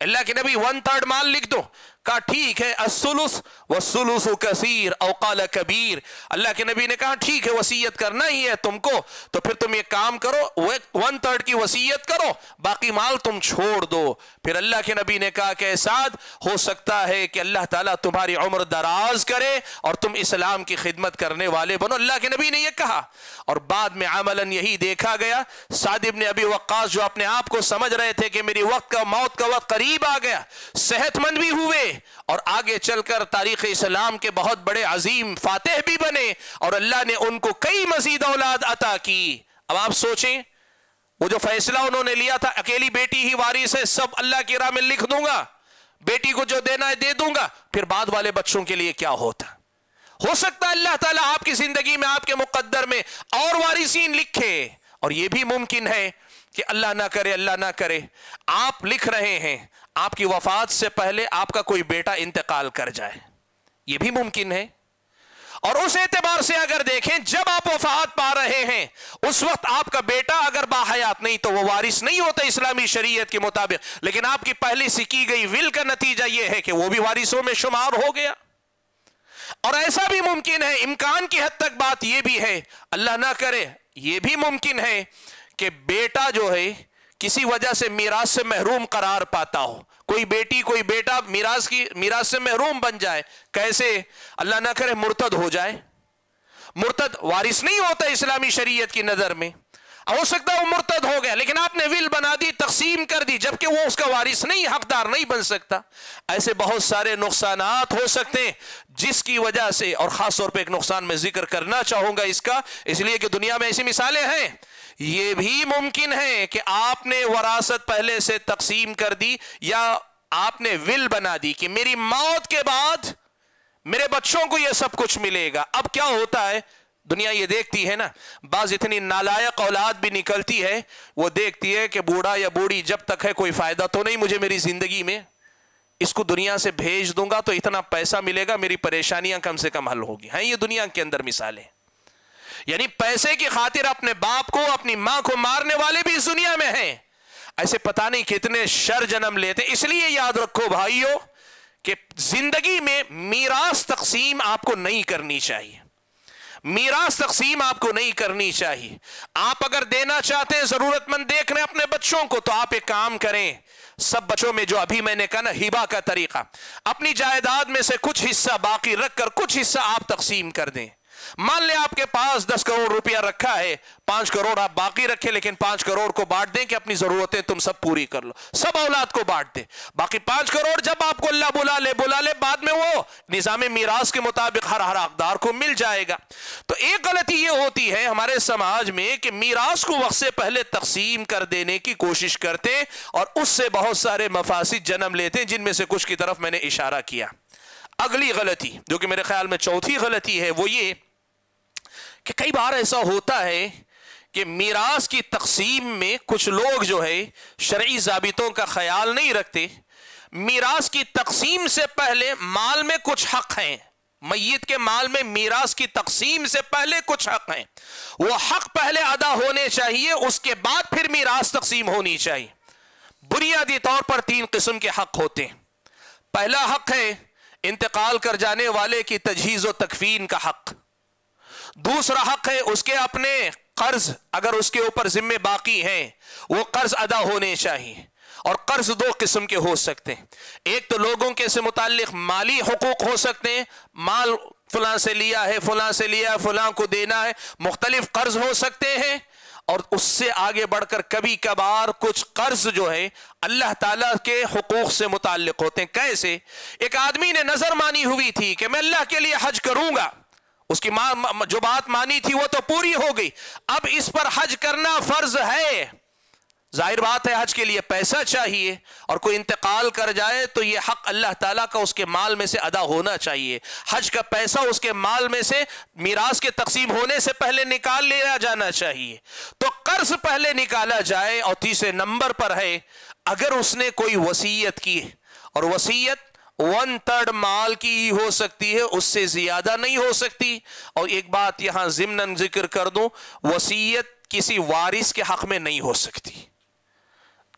अल्लाह के नबी 1/3 माल लिख दो? कहा ठीक है, अस्सुलुस वस्सुलुसु कसीर औ क़ाल कबीर। अल्लाह के नबी ने कहा ठीक है, वसीयत करना ही है तुमको, तो फिर तुम ये काम करो, 1/3 की वसीयत करो, बाकी माल तुम छोड़ दो। फिर अल्लाह के नबी ने कहा कि साद, हो सकता है कि अल्लाह ताला तुम्हारी उम्र दराज करे और तुम इस्लाम की खिदमत करने वाले बनो। अल्लाह के नबी ने यह कहा, और बाद में अमलन यही देखा गया। साद इब्न अबी वक्कास जो अपने आप को समझ रहे थे कि मेरी मौत का वक्त करीब आ गया, सेहतमंद भी हुए और आगे चलकर तारीख इस्लाम के बहुत बड़े अजीम फातेह भी बने, और अल्लाह ने उनको कई मजीद औलाद अता की। अब आप सोचें, वो जो फैसला उन्होंने लिया था, अकेली बेटी ही वारिस है, सब अल्लाह की राह में लिख दूंगा, बेटी को जो देना है दे दूंगा, फिर बाद वाले बच्चों के लिए क्या होता? हो सकता है अल्लाह ताला आपकी जिंदगी में, आपके मुकद्दर में और वारिसीन लिखे, और यह भी मुमकिन है कि अल्लाह ना करे, अल्लाह ना करे, आप लिख रहे हैं आपकी वफात से पहले आपका कोई बेटा इंतकाल कर जाए, यह भी मुमकिन है। और उस एतबार से अगर देखें, जब आप वफात पा रहे हैं उस वक्त आपका बेटा अगर बाहयात नहीं तो वो वारिस नहीं होता इस्लामी शरीयत के मुताबिक, लेकिन आपकी पहले से की गई विल का नतीजा यह है कि वो भी वारिसों में शुमार हो गया। और ऐसा भी मुमकिन है, इम्कान की हद तक बात यह भी है, अल्लाह ना करे, यह भी मुमकिन है कि बेटा जो है किसी वजह से मीरास से महरूम करार पाता हो, कोई बेटी कोई बेटा मीरास से महरूम बन जाए। कैसे? अल्लाह ना करे मुर्तद हो जाए। मुर्तद वारिस नहीं होता इस्लामी शरीयत की नजर में। हो सकता है वो मुर्तद हो गया, लेकिन आपने विल बना दी, तकसीम कर दी, जबकि वो उसका वारिस नहीं, हकदार नहीं बन सकता। ऐसे बहुत सारे नुकसानात हो सकते हैं जिसकी वजह से, और खास तौर पे एक नुकसान मैं जिक्र करना चाहूंगा इसका, इसलिए कि दुनिया में ऐसी मिसालें हैं। ये भी मुमकिन है कि आपने वरासत पहले से तकसीम कर दी, या आपने विल बना दी कि मेरी मौत के बाद मेरे बच्चों को यह सब कुछ मिलेगा। अब क्या होता है, दुनिया ये देखती है ना, बाज इतनी नालायक औलाद भी निकलती है, वो देखती है कि बूढ़ा या बूढ़ी जब तक है कोई फायदा तो नहीं मुझे मेरी जिंदगी में, इसको दुनिया से भेज दूंगा तो इतना पैसा मिलेगा, मेरी परेशानियां कम से कम हल होगी। हैं ये दुनिया के अंदर मिसालें, यानी पैसे की खातिर अपने बाप को, अपनी मां को मारने वाले भी इस दुनिया में हैं। ऐसे पता नहीं कितने शर जन्म लेते। इसलिए याद रखो भाइयों कि जिंदगी में मीरास तकसीम आपको नहीं करनी चाहिए। मीरास तकसीम आपको नहीं करनी चाहिए। आप अगर देना चाहते हैं, जरूरतमंद देख रहे हैं अपने बच्चों को, तो आप एक काम करें, सब बच्चों में जो अभी मैंने कहा ना हिबा का तरीका, अपनी जायदाद में से कुछ हिस्सा बाकी रखकर कुछ हिस्सा आप तकसीम कर दें। मान ले आपके पास 10 करोड़ रुपया रखा है, 5 करोड़ आप बाकी रखें, लेकिन 5 करोड़ को बांट दें कि अपनी जरूरतें तुम सब पूरी कर लो, सब औलाद को बांट दें। बाकी 5 करोड़ जब आपको अल्लाह बुला ले बाद में वो निजाम मीरास के मुताबिक हर हकदार को मिल जाएगा। तो एक गलती ये होती है हमारे समाज में कि मीरास को वक्त से पहले तकसीम कर देने की कोशिश करते और उससे बहुत सारे मफासिद जन्म लेते हैं, जिनमें से कुछ की तरफ मैंने इशारा किया। अगली गलती जो कि मेरे ख्याल में चौथी गलती है, वो ये कि कई बार ऐसा होता है कि मीरास की तकसीम में कुछ लोग जो है शरई ज़ाबितों का ख्याल नहीं रखते। मीरास की तकसीम से पहले माल में कुछ हक हैं, मय्यत के माल में मीरास की तकसीम से पहले कुछ हक हैं, वो हक पहले अदा होने चाहिए, उसके बाद फिर मीरास तकसीम होनी चाहिए। बुनियादी तौर पर 3 किस्म के हक होते हैं। पहला हक है इंतकाल कर जाने वाले की तजहीज़ व तकफीन का हक। दूसरा हक है उसके अपने कर्ज, अगर उसके ऊपर जिम्मे बाकी हैं वो कर्ज अदा होने चाहिए। और कर्ज 2 किस्म के हो सकते हैं, एक तो लोगों के से मुताल्लिक माली हुकूक हो सकते हैं, माल फलां से लिया है, फलां से लिया है, फलां को देना है, मुख्तलिफ कर्ज हो सकते हैं। और उससे आगे बढ़कर कभी कभार कुछ कर्ज जो है अल्लाह ताला के हुकूक से मुताल्लिक होते हैं। कैसे? एक आदमी ने नजर मानी हुई थी कि मैं अल्लाह के लिए हज करूंगा, उसकी जो बात मानी थी वो तो पूरी हो गई, अब इस पर हज करना फर्ज है। जाहिर बात है हज के लिए पैसा चाहिए, और कोई इंतकाल कर जाए तो ये हक अल्लाह ताला का उसके माल में से अदा होना चाहिए। हज का पैसा उसके माल में से मीरास के तकसीम होने से पहले निकाल लिया जाना चाहिए। तो कर्ज पहले निकाला जाए। और तीसरे नंबर पर है अगर उसने कोई वसीयत की, और वसीयत 1/3 माल की ही हो सकती है, उससे ज्यादा नहीं हो सकती। और एक बात यहां ज़िम्नन जिक्र कर दूं, वसीयत किसी वारिस के हक में नहीं हो सकती।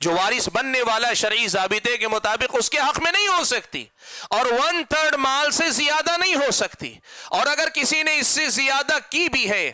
जो वारिस बनने वाला शरई ज़ाबिते के मुताबिक उसके हक में नहीं हो सकती, और 1/3 माल से ज्यादा नहीं हो सकती। और अगर किसी ने इससे ज्यादा की भी है,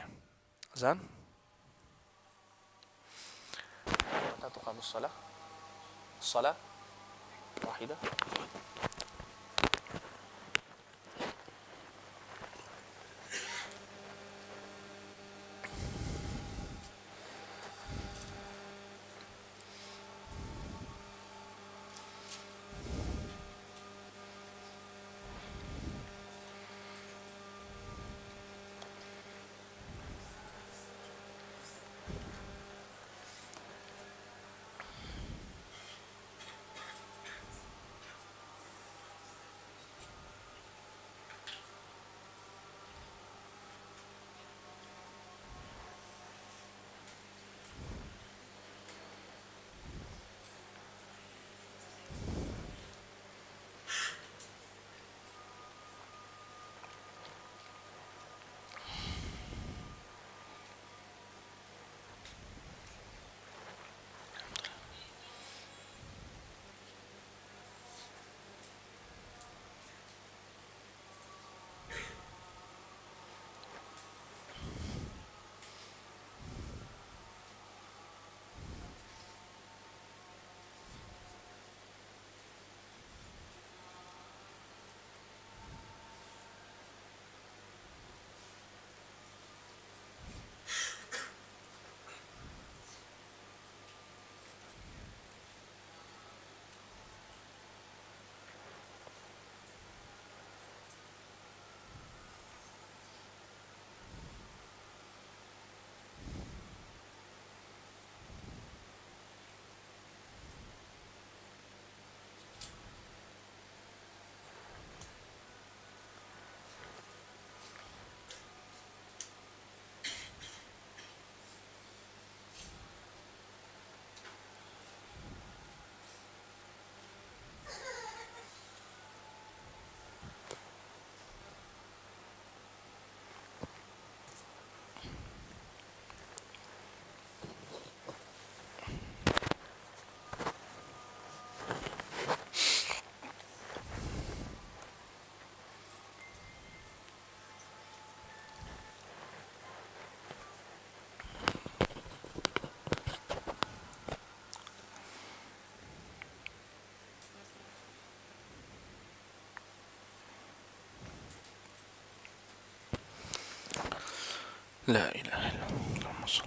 لا الہ الا اللہ۔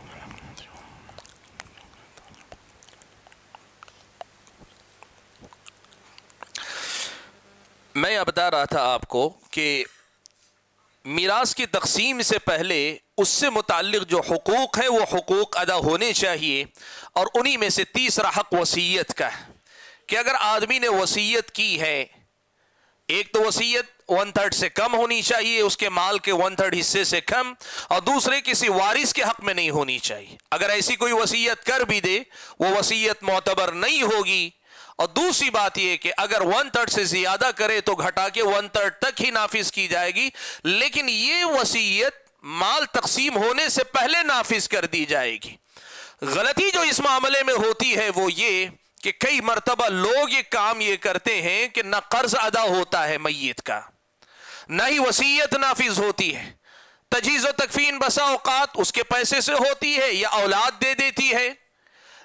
میں یہ بتا رہا تھا آپ کو کہ میراث کی تقسیم سے پہلے اس سے متعلق جو حقوق ہیں وہ حقوق ادا ہونے چاہیے، اور انہی میں سے تیسرا حق وصیت کا ہے کہ اگر آدمی نے وصیت کی ہے، ایک تو وصیت 1/3 سے کم ہونی چاہیے، اس کے مال کے 1/3 حصے سے کم، اور دوسرے کسی وارث کے حق میں نہیں ہونی چاہیے۔ اگر ایسی کوئی وصیت کر بھی دے وہ وصیت معتبر نہیں ہوگی۔ اور دوسری بات یہ کہ اگر 1/3 سے زیادہ کرے تو گھٹا کے 1/3 تک ہی نافذ کی جائے گی، لیکن یہ وصیت مال تقسیم ہونے سے پہلے نافذ کر دی جائے گی۔ غلطی جو اس معاملے میں ہوتی ہے وہ یہ کہ کئی مرتبہ لوگ یہ کام یہ کرتے ہیں کہ نہ قرض ادا ہوتا ہے میت کا، نہ ہی وصیت نافذ ہوتی ہے، تجہیز و تکفین بسا اوقات اس کے پیسے سے ہوتی ہے یا اولاد دے دیتی ہے،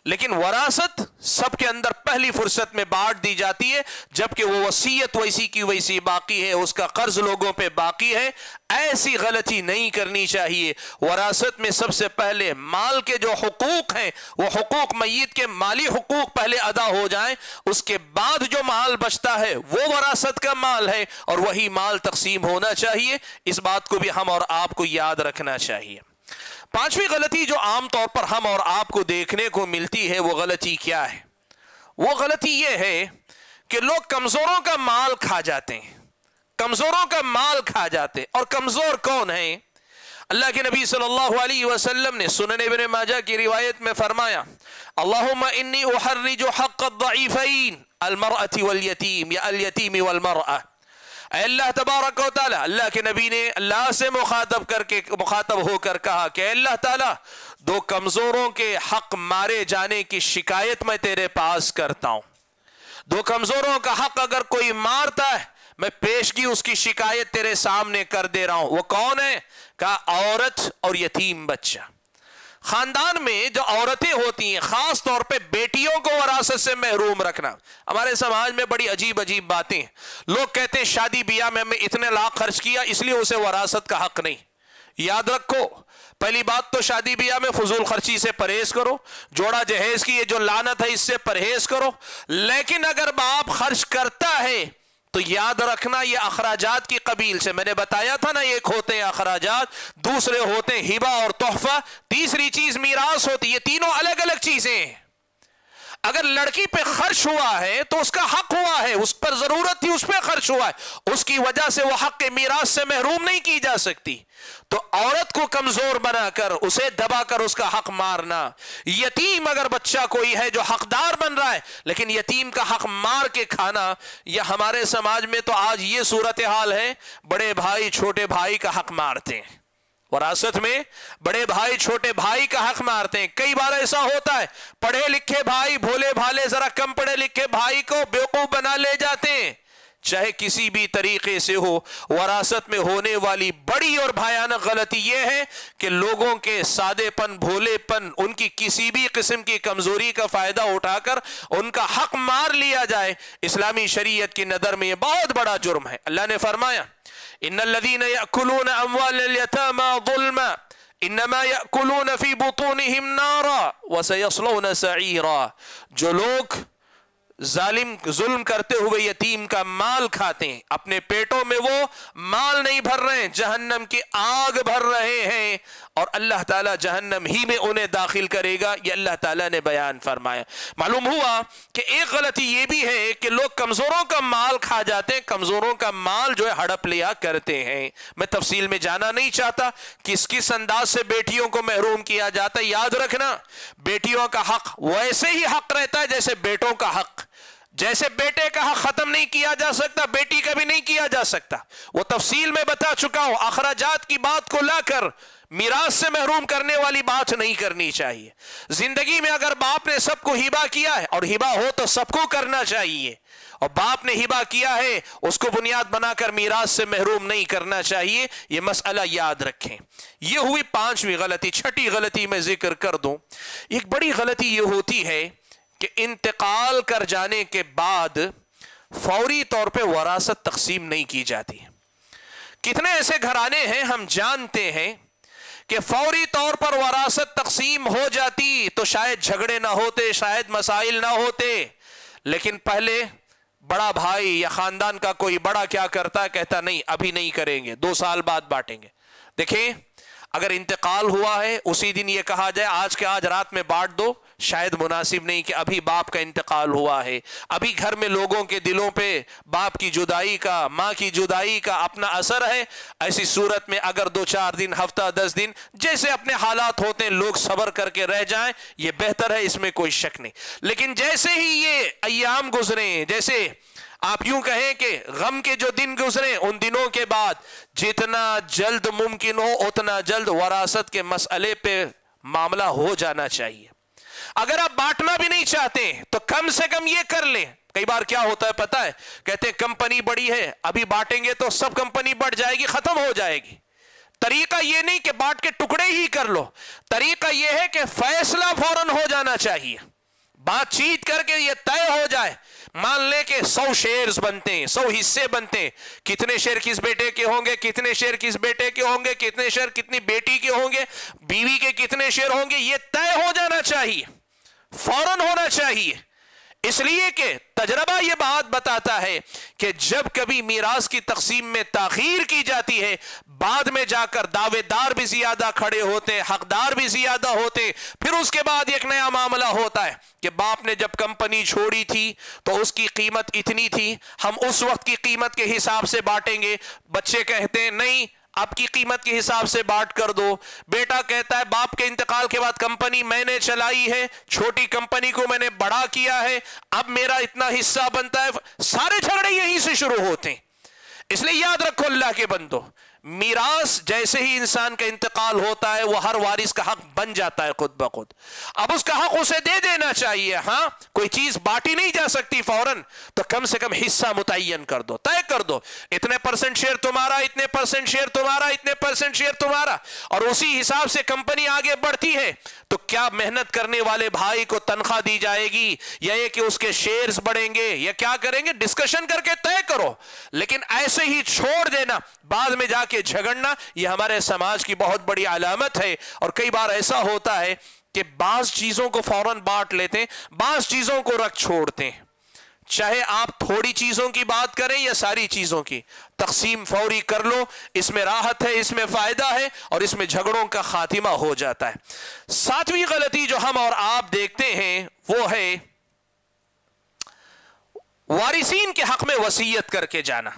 لیکن وراثت سب کے اندر پہلی فرصت میں بانٹ دی جاتی ہے، جبکہ وہ وصیت ویسی کی ویسی باقی ہے، اس کا قرض لوگوں پہ باقی ہے۔ ایسی غلطی نہیں کرنی چاہیے۔ وراثت میں سب سے پہلے مال کے جو حقوق ہیں وہ حقوق میت کے مالی حقوق پہلے ادا ہو جائیں، اس کے بعد جو مال بچتا ہے وہ وراثت کا مال ہے اور وہی مال تقسیم ہونا چاہیے۔ اس بات کو بھی ہم اور آپ کو یاد رکھنا چاہیے۔ پانچویں غلطی جو عام طور پر ہم اور آپ کو دیکھنے کو ملتی ہے وہ غلطی کیا ہے؟ وہ غلطی یہ ہے کہ لوگ کمزوروں کا مال کھا جاتے ہیں، کمزوروں کا مال کھا جاتے ہیں۔ اور کمزور کون ہیں؟ اللہ کے نبی صلی اللہ علیہ وسلم نے سنن ابن ماجہ کی روایت میں فرمایا، اللہم انی احرج حق الضعیفین المرأة والیتیم یا الیتیم والمرأة۔ اے اللہ تبارک و تعالی، اللہ کے نبی نے اللہ سے مخاطب ہو کر کہا کہ اے اللہ تعالی، دو کمزوروں کے حق مارے جانے کی شکایت میں تیرے پاس کرتا ہوں۔ دو کمزوروں کا حق اگر کوئی مارتا ہے میں پیشگی اس کی شکایت تیرے سامنے کر دے رہا ہوں۔ وہ کون ہے؟ کہا عورت اور یتیم بچہ۔ خاندان میں جو عورتیں ہوتی ہیں، خاص طور پہ بیٹیوں کو وراثت سے محروم رکھنا، ہمارے سماج میں بڑی عجیب عجیب باتیں۔ لوگ کہتے ہیں شادی بیاہ میں ہمیں اتنے لاکھ خرچ کیا اس لیے اسے وراثت کا حق نہیں۔ یاد رکھو، پہلی بات تو شادی بیاہ میں فضول خرچی سے پرہیز کرو، جوڑا جہیز کی یہ جو لعنت ہے اس سے پرہیز کرو۔ لیکن اگر باپ خرچ کرتا ہے تو یاد رکھنا یہ اخراجات کی قبیل سے، میں نے بتایا تھا نا، ایک ہوتے ہیں اخراجات، دوسرے ہوتے ہیں ہبہ اور تحفہ، تیسری چیز میراث ہوتی ہے۔ یہ تینوں الگ الگ چیزیں ہیں۔ اگر لڑکی پہ خرچ ہوا ہے تو اس کا حق ہوا ہے، اس پر ضرورت تھی، اس پہ خرچ ہوا ہے، اس کی وجہ سے وہ حق میراث سے محروم نہیں کی جا سکتی۔ تو عورت کو کمزور بنا کر اسے دبا کر اس کا حق مارنا، یتیم اگر بچہ کوئی ہے جو حقدار بن رہا ہے لیکن یتیم کا حق مار کے کھانا، یا ہمارے سماج میں تو آج یہ صورتحال ہے، بڑے بھائی چھوٹے بھائی کا حق مارتے ہیں۔ وراثت میں بڑے بھائی چھوٹے بھائی کا حق مارتے ہیں۔ کئی بار ایسا ہوتا ہے پڑھے لکھے بھائی بھولے بھالے ذرا کم پڑھے لکھے بھائی کو بیوقوف بنا لے جاتے ہیں۔ چاہے کسی بھی طریقے سے ہو، وراثت میں ہونے والی بڑی اور بھیانک غلطی یہ ہے کہ لوگوں کے سادے پن، بھولے پن، ان کی کسی بھی قسم کی کمزوری کا فائدہ اٹھا کر ان کا حق مار لیا جائے۔ اسلامی شریعت کی نظر میں یہ بہت بڑا جرم ہے۔ اللہ نے فرمایا، ان الذين ياكلون اموال اليتامى ظلما انما ياكلون في بطونهم نارا وسيصلون سعيرا۔ جو لوگ ظلم کرتے ہوئے یتیم کا مال کھاتے ہیں، اپنے پیٹوں میں وہ مال نہیں بھر رہے ہیں، جہنم کی آگ بھر رہے ہیں، اور اللہ تعالیٰ جہنم ہی میں انہیں داخل کرے گا۔ یہ اللہ تعالیٰ نے بیان فرمایا۔ معلوم ہوا کہ ایک غلطی یہ بھی ہے کہ لوگ کمزوروں کا مال کھا جاتے ہیں، کمزوروں کا مال جو ہے ہڑپ لیا کرتے ہیں۔ میں تفصیل میں جانا نہیں چاہتا کس کس انداز سے بیٹیوں کو محروم کیا جاتا ہے۔ یاد رکھنا، بیٹیوں کا حق ویسے ہی حق رہتا ہے جیسے بیٹوں کا حق۔ جیسے بیٹے کا حق ختم نہیں کیا جا سکتا، بیٹی کا بھی نہیں کیا جا سکتا۔ وہ تفصیل میں بتا چکا ہوں۔ اخراجات کی بات کو لا کر میراث سے محروم کرنے والی بات نہیں کرنی چاہیے۔ زندگی میں اگر باپ نے سب کو ہبہ کیا ہے، اور ہبہ ہو تو سب کو کرنا چاہیے، اور باپ نے ہبہ کیا ہے اس کو بنیاد بنا کر میراث سے محروم نہیں کرنا چاہیے۔ یہ مسئلہ یاد رکھیں۔ یہ ہوئی پانچویں غلطی۔ چھٹی غلطی میں ذکر کر دوں۔ ایک بڑی غلطی یہ ہوتی ہے کہ انتقال کر جانے کے بعد فوری طور پہ وراثت تقسیم نہیں کی جاتی۔ کتنے ایسے گھرانے ہیں ہم جانتے ہیں کہ फौरी तौर पर वरासत तकसीम हो जाती तो शायद झगड़े ना होते, शायद मसाइल ना होते, लेकिन पहले बड़ा भाई या खानदान का कोई बड़ा क्या करता है, कहता नहीं अभी नहीं करेंगे, 2 साल बाद बांटेंगे। देखिए अगर इंतकाल हुआ है उसी दिन ये कहा जाए आज के आज रात में बांट दो, शायद मुनासिब नहीं कि अभी बाप का इंतकाल हुआ है, अभी घर में लोगों के दिलों पे बाप की जुदाई का, माँ की जुदाई का अपना असर है। ऐसी सूरत में अगर 2-4 दिन, हफ्ता 10 दिन, जैसे अपने हालात होते हैं लोग सब्र करके रह जाएं, ये बेहतर है, इसमें कोई शक नहीं। लेकिन जैसे ही ये अय्याम गुजरे, जैसे आप यूं कहें कि गम के जो दिन गुजरे, उन दिनों के बाद जितना जल्द मुमकिन हो उतना जल्द वरासत के मसले पे मामला हो जाना चाहिए। अगर आप बांटना भी नहीं चाहते तो कम से कम ये कर लें। कई बार क्या होता है पता है, कहते हैं कंपनी बड़ी है, अभी बांटेंगे तो सब कंपनी बढ़ जाएगी, खत्म हो जाएगी। तरीका ये नहीं कि बांट के टुकड़े ही कर लो, तरीका ये है कि फैसला फौरन हो जाना चाहिए, बातचीत करके ये तय हो जाए। मान ले कि 100 शेयर्स बनते हैं, 100 हिस्से बनते हैं, कितने शेयर किस बेटे के होंगे, कितने शेयर किस बेटे के होंगे, कितने शेयर कितनी बेटी के होंगे, बीवी के कितने शेयर होंगे, ये तय हो जाना चाहिए, फौरन होना चाहिए। इसलिए कि तजरबा ये बात बताता है कि जब कभी मीरास की तकसीम में ताखीर की जाती है, बाद में जाकर दावेदार भी ज्यादा खड़े होते हैं, हकदार भी ज्यादा होते हैं। फिर उसके बाद एक नया मामला होता है कि बाप ने जब कंपनी छोड़ी थी तो उसकी कीमत इतनी थी, हम उस वक्त की कीमत के हिसाब से बांटेंगे। बच्चे कहते हैं नहीं, आपकी कीमत के हिसाब से बांट कर दो। बेटा कहता है बाप के इंतकाल के बाद कंपनी मैंने चलाई है, छोटी कंपनी को मैंने बड़ा किया है, अब मेरा इतना हिस्सा बनता है। सारे झगड़े यहीं से शुरू होते हैं। इसलिए याद रखो अल्लाह के बंदो, मीरास जैसे ही इंसान का इंतकाल होता है वो हर वारिस का हक बन जाता है खुद ब खुद। अब उसका हक उसे दे देना चाहिए। हाँ, कोई चीज बांटी नहीं जा सकती फौरन, तो कम से कम हिस्सा मुतय्यन कर दो, तय कर दो, इतने % शेयर तुम्हारा, इतने % शेयर तुम्हारा, इतने % शेयर तुम्हारा, और उसी हिसाब से कंपनी आगे बढ़ती है। तो क्या मेहनत करने वाले भाई को तनख्वाह दी जाएगी या ये कि उसके शेयर्स बढ़ेंगे या क्या करेंगे, डिस्कशन करके तय करो। लेकिन ऐसे ही छोड़ देना, बाद में जाके झगड़ना, यह हमारे समाज की बहुत बड़ी अलामत है। और कई बार ऐसा होता है कि बाज चीजों को फौरन बांट लेते हैं, बाज चीजों को रख छोड़ते हैं। चाहे आप थोड़ी चीजों की बात करें या सारी चीजों की, तकसीम फौरी कर लो, इसमें राहत है, इसमें फायदा है और इसमें झगड़ों का खातिमा हो जाता है। 7वीं गलती जो हम और आप देखते हैं वो है वारिसीन के हक में वसीयत करके जाना।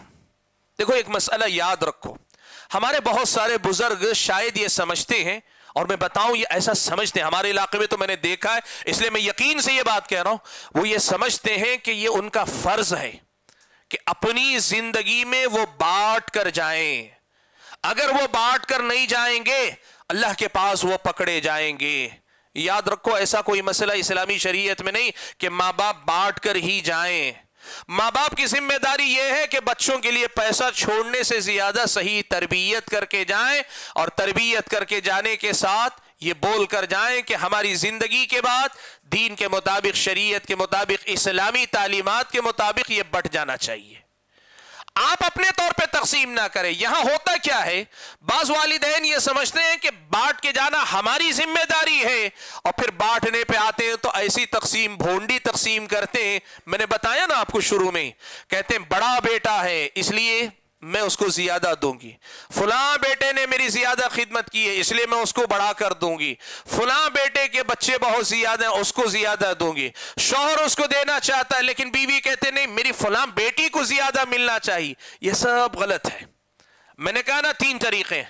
देखो एक मसला याद रखो, हमारे बहुत सारे बुजुर्ग शायद ये समझते हैं, और मैं बताऊं ये ऐसा समझते हैं, हमारे इलाके में तो मैंने देखा है, इसलिए मैं यकीन से ये बात कह रहा हूं, वो ये समझते हैं कि ये उनका फर्ज है कि अपनी जिंदगी में वो बांट कर जाएं। अगर वो बांट कर नहीं जाएंगे अल्लाह के पास वो पकड़े जाएंगे। याद रखो ऐसा कोई मसला इस्लामी शरीयत में नहीं कि माँ बाप बांट कर ही जाएं। माँ बाप की जिम्मेदारी यह है कि बच्चों के लिए पैसा छोड़ने से ज्यादा सही तरबियत करके जाएं, और तरबियत करके जाने के साथ ये बोल कर जाएं कि हमारी जिंदगी के बाद दीन के मुताबिक, शरीयत के मुताबिक, इस्लामी तालीमात के मुताबिक ये बट जाना चाहिए। आप अपने तौर पे तकसीम ना करें। यहां होता क्या है, बाज वालिदैन ये समझते हैं कि बांट के जाना हमारी जिम्मेदारी है, और फिर बांटने पे आते हैं तो ऐसी तकसीम, भोंडी तकसीम करते हैं। मैंने बताया ना आपको शुरू में, कहते हैं बड़ा बेटा है इसलिए मैं उसको ज्यादा दूंगी, फलां बेटे ने मेरी ज्यादा खिदमत की है इसलिए मैं उसको बढ़ा कर दूंगी, फलां बेटे के बच्चे बहुत ज्यादा हैं उसको ज्यादा दूंगी। शौहर उसको देना चाहता है लेकिन बीवी कहते नहीं मेरी फलां बेटी को ज्यादा मिलना चाहिए। यह सब गलत है। मैंने कहा ना 3 तरीके,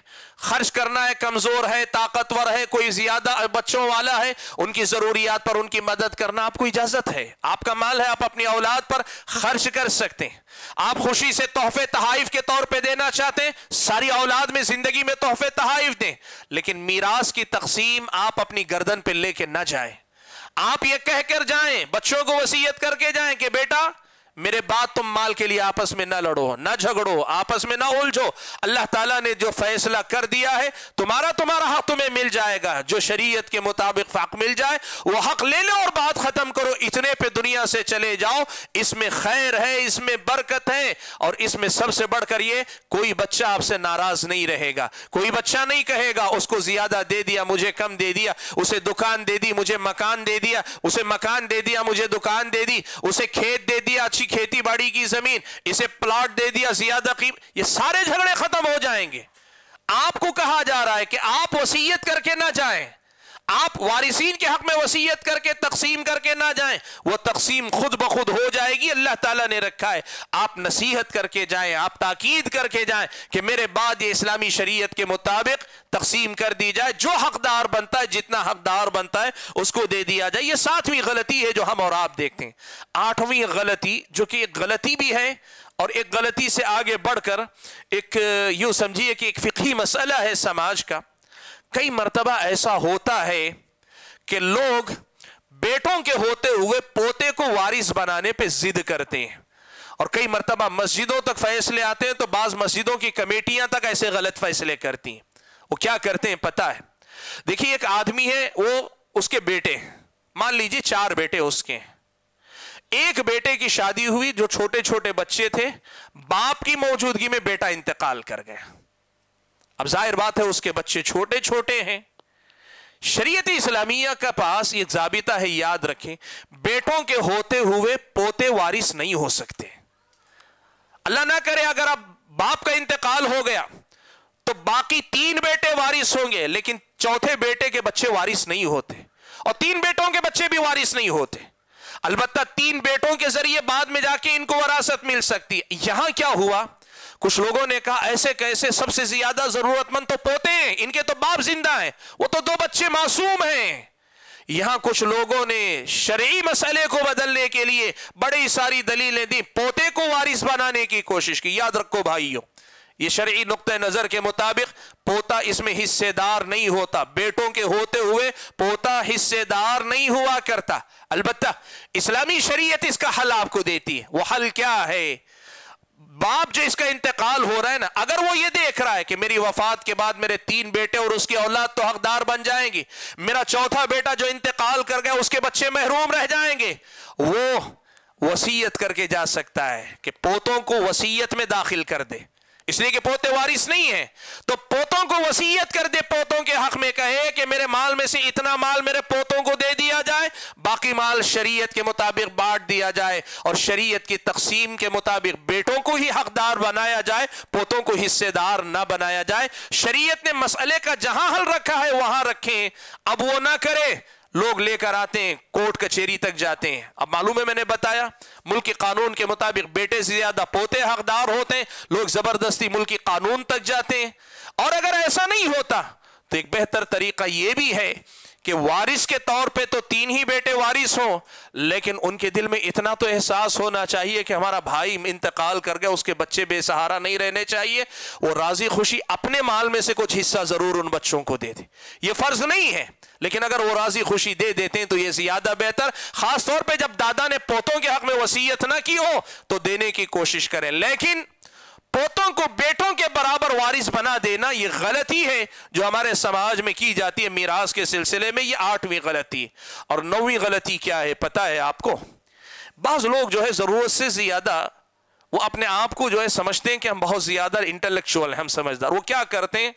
खर्च करना है, कमजोर है, ताकतवर है, कोई ज्यादा बच्चों वाला है, उनकी जरूरियात पर उनकी मदद करना आपको इजाजत है, आपका माल है, आप अपनी औलाद पर खर्च कर सकते हैं। आप खुशी से तोहफे तहाइफ के तौर पे देना चाहते हैं, सारी औलाद में जिंदगी में तोहफे तहाइफ दें, लेकिन मीरास की तकसीम आप अपनी गर्दन पे लेके ना जाएं। आप ये कहकर जाएं, बच्चों को वसीयत करके जाएं कि बेटा मेरे बाद तुम माल के लिए आपस में ना लड़ो, ना झगड़ो, आपस में ना उलझो। अल्लाह ताला ने जो फैसला कर दिया है तुम्हारा हक तुम्हें मिल जाएगा। जो शरीयत के मुताबिक हक मिल जाए वो हक ले लो और बात खत्म करो, इतने पे दुनिया से चले जाओ। इसमें खैर है, इसमें बरकत है, और इसमें सबसे बढ़कर ये कोई बच्चा आपसे नाराज नहीं रहेगा। कोई बच्चा नहीं कहेगा उसको ज्यादा दे दिया मुझे कम दे दिया, उसे दुकान दे दी मुझे मकान दे दिया, उसे मकान दे दिया मुझे दुकान दे दी, उसे खेत दे दिया अच्छी खेती बाड़ी की जमीन, इसे प्लॉट दे दिया ज्यादा कीमत। ये सारे झगड़े खत्म हो जाएंगे। आपको कहा जा रहा है कि आप वसीयत करके ना जाएं, आप वारिसीन के हक में वसीयत करके तकसीम करके ना जाएं, वो तकसीम खुद ब खुद हो जाएगी। अल्लाह ताला ने रखा है आप नसीहत करके जाएं, आप ताकीद करके जाएं कि मेरे बाद ये इस्लामी शरीयत के मुताबिक तकसीम कर दी जाए, जो हकदार बनता है जितना हकदार बनता है उसको दे दिया जाए। ये 7वीं गलती है जो हम और आप देखते हैं। 8वीं गलती जो कि एक गलती भी है और एक गलती से आगे बढ़कर एक यूं समझिए कि एक फिक़ही मसला है समाज का। कई मर्तबा ऐसा होता है कि लोग बेटों के होते हुए पोते को वारिस बनाने पे जिद करते हैं, और कई मर्तबा मस्जिदों तक फैसले आते हैं तो बाज मस्जिदों की कमेटियां तक ऐसे गलत फैसले करती हैं। वो क्या करते हैं पता है? देखिए, एक आदमी है, वो उसके बेटे, मान लीजिए 4 बेटे उसके हैं। एक बेटे की शादी हुई, जो छोटे छोटे बच्चे थे, बाप की मौजूदगी में बेटा इंतकाल कर गया। अब जाहिर बात है उसके बच्चे छोटे छोटे हैं। शरीयत इस्लामिया का पास ये ज़ाबिता है, याद रखें, बेटों के होते हुए पोते वारिस नहीं हो सकते। अल्लाह ना करे अगर अब बाप का इंतकाल हो गया तो बाकी 3 बेटे वारिस होंगे, लेकिन चौथे बेटे के बच्चे वारिस नहीं होते, और 3 बेटों के बच्चे भी वारिस नहीं होते। अलबत्ता 3 बेटों के जरिए बाद में जाके इनको वरासत मिल सकती है। यहां क्या हुआ, कुछ लोगों ने कहा ऐसे कैसे, सबसे ज्यादा जरूरतमंद तो पोते हैं, इनके तो बाप जिंदा है, वो तो 2 बच्चे मासूम हैं। यहां कुछ लोगों ने शरई मसले को बदलने के लिए बड़ी सारी दलीलें दी, पोते को वारिस बनाने की कोशिश की। याद रखो भाइयों, ये शरई नुक्ते नजर के मुताबिक पोता इसमें हिस्सेदार नहीं होता। बेटों के होते हुए पोता हिस्सेदार नहीं हुआ करता। अलबत्ता इस्लामी शरीयत इसका हल आपको देती है। वो हल क्या है? बाप जो इसका इंतकाल हो रहा है ना, अगर वो ये देख रहा है कि मेरी वफात के बाद मेरे 3 बेटे और उसकी औलाद तो हकदार बन जाएंगी, मेरा चौथा बेटा जो इंतकाल कर गया उसके बच्चे महरूम रह जाएंगे, वो वसीयत करके जा सकता है कि पोतों को वसीयत में दाखिल कर दे, इसलिए कि पोते वारिस नहीं है, तो पोतों को वसीयत कर दे, पोतों के हक में कहे कि मेरे माल में से इतना माल मेरे पोतों को दे दिया जाए, बाकी माल शरीयत के मुताबिक बांट दिया जाए, और शरीयत की तकसीम के मुताबिक बेटों को ही हकदार बनाया जाए, पोतों को हिस्सेदार ना बनाया जाए। शरीयत ने मसले का जहां हल रखा है वहां रखें। अब वो ना करे, लोग लेकर आते हैं, कोर्ट कचहरी तक जाते हैं। अब मालूम है, मैंने बताया मुल्क के कानून के मुताबिक बेटे से ज्यादा पोते हकदार होते हैं, लोग जबरदस्ती मुल्क के कानून तक जाते हैं। और अगर ऐसा नहीं होता तो एक बेहतर तरीका यह भी है कि वारिस के तौर पे तो 3 ही बेटे वारिस हों, लेकिन उनके दिल में इतना तो एहसास होना चाहिए कि हमारा भाई इंतकाल कर गया, उसके बच्चे बेसहारा नहीं रहने चाहिए। वो राजी खुशी अपने माल में से कुछ हिस्सा जरूर उन बच्चों को दे दे। ये फर्ज नहीं है, लेकिन अगर वो राजी खुशी दे देते हैं तो ये ज्यादा बेहतर। खास तौर पे जब दादा ने पोतों के हक में वसीयत ना की हो तो देने की कोशिश करें, लेकिन पोतों को बेटों के बराबर वारिस बना देना ये गलती है जो हमारे समाज में की जाती है मीरास के सिलसिले में। ये 8वीं गलती। और 9वीं गलती क्या है पता है आपको? बाज लोग जो है जरूरत से ज्यादा वो अपने आप को जो है समझते हैं कि हम बहुत ज्यादा इंटेलेक्चुअल हैं, हम समझदार। वो क्या करते हैं,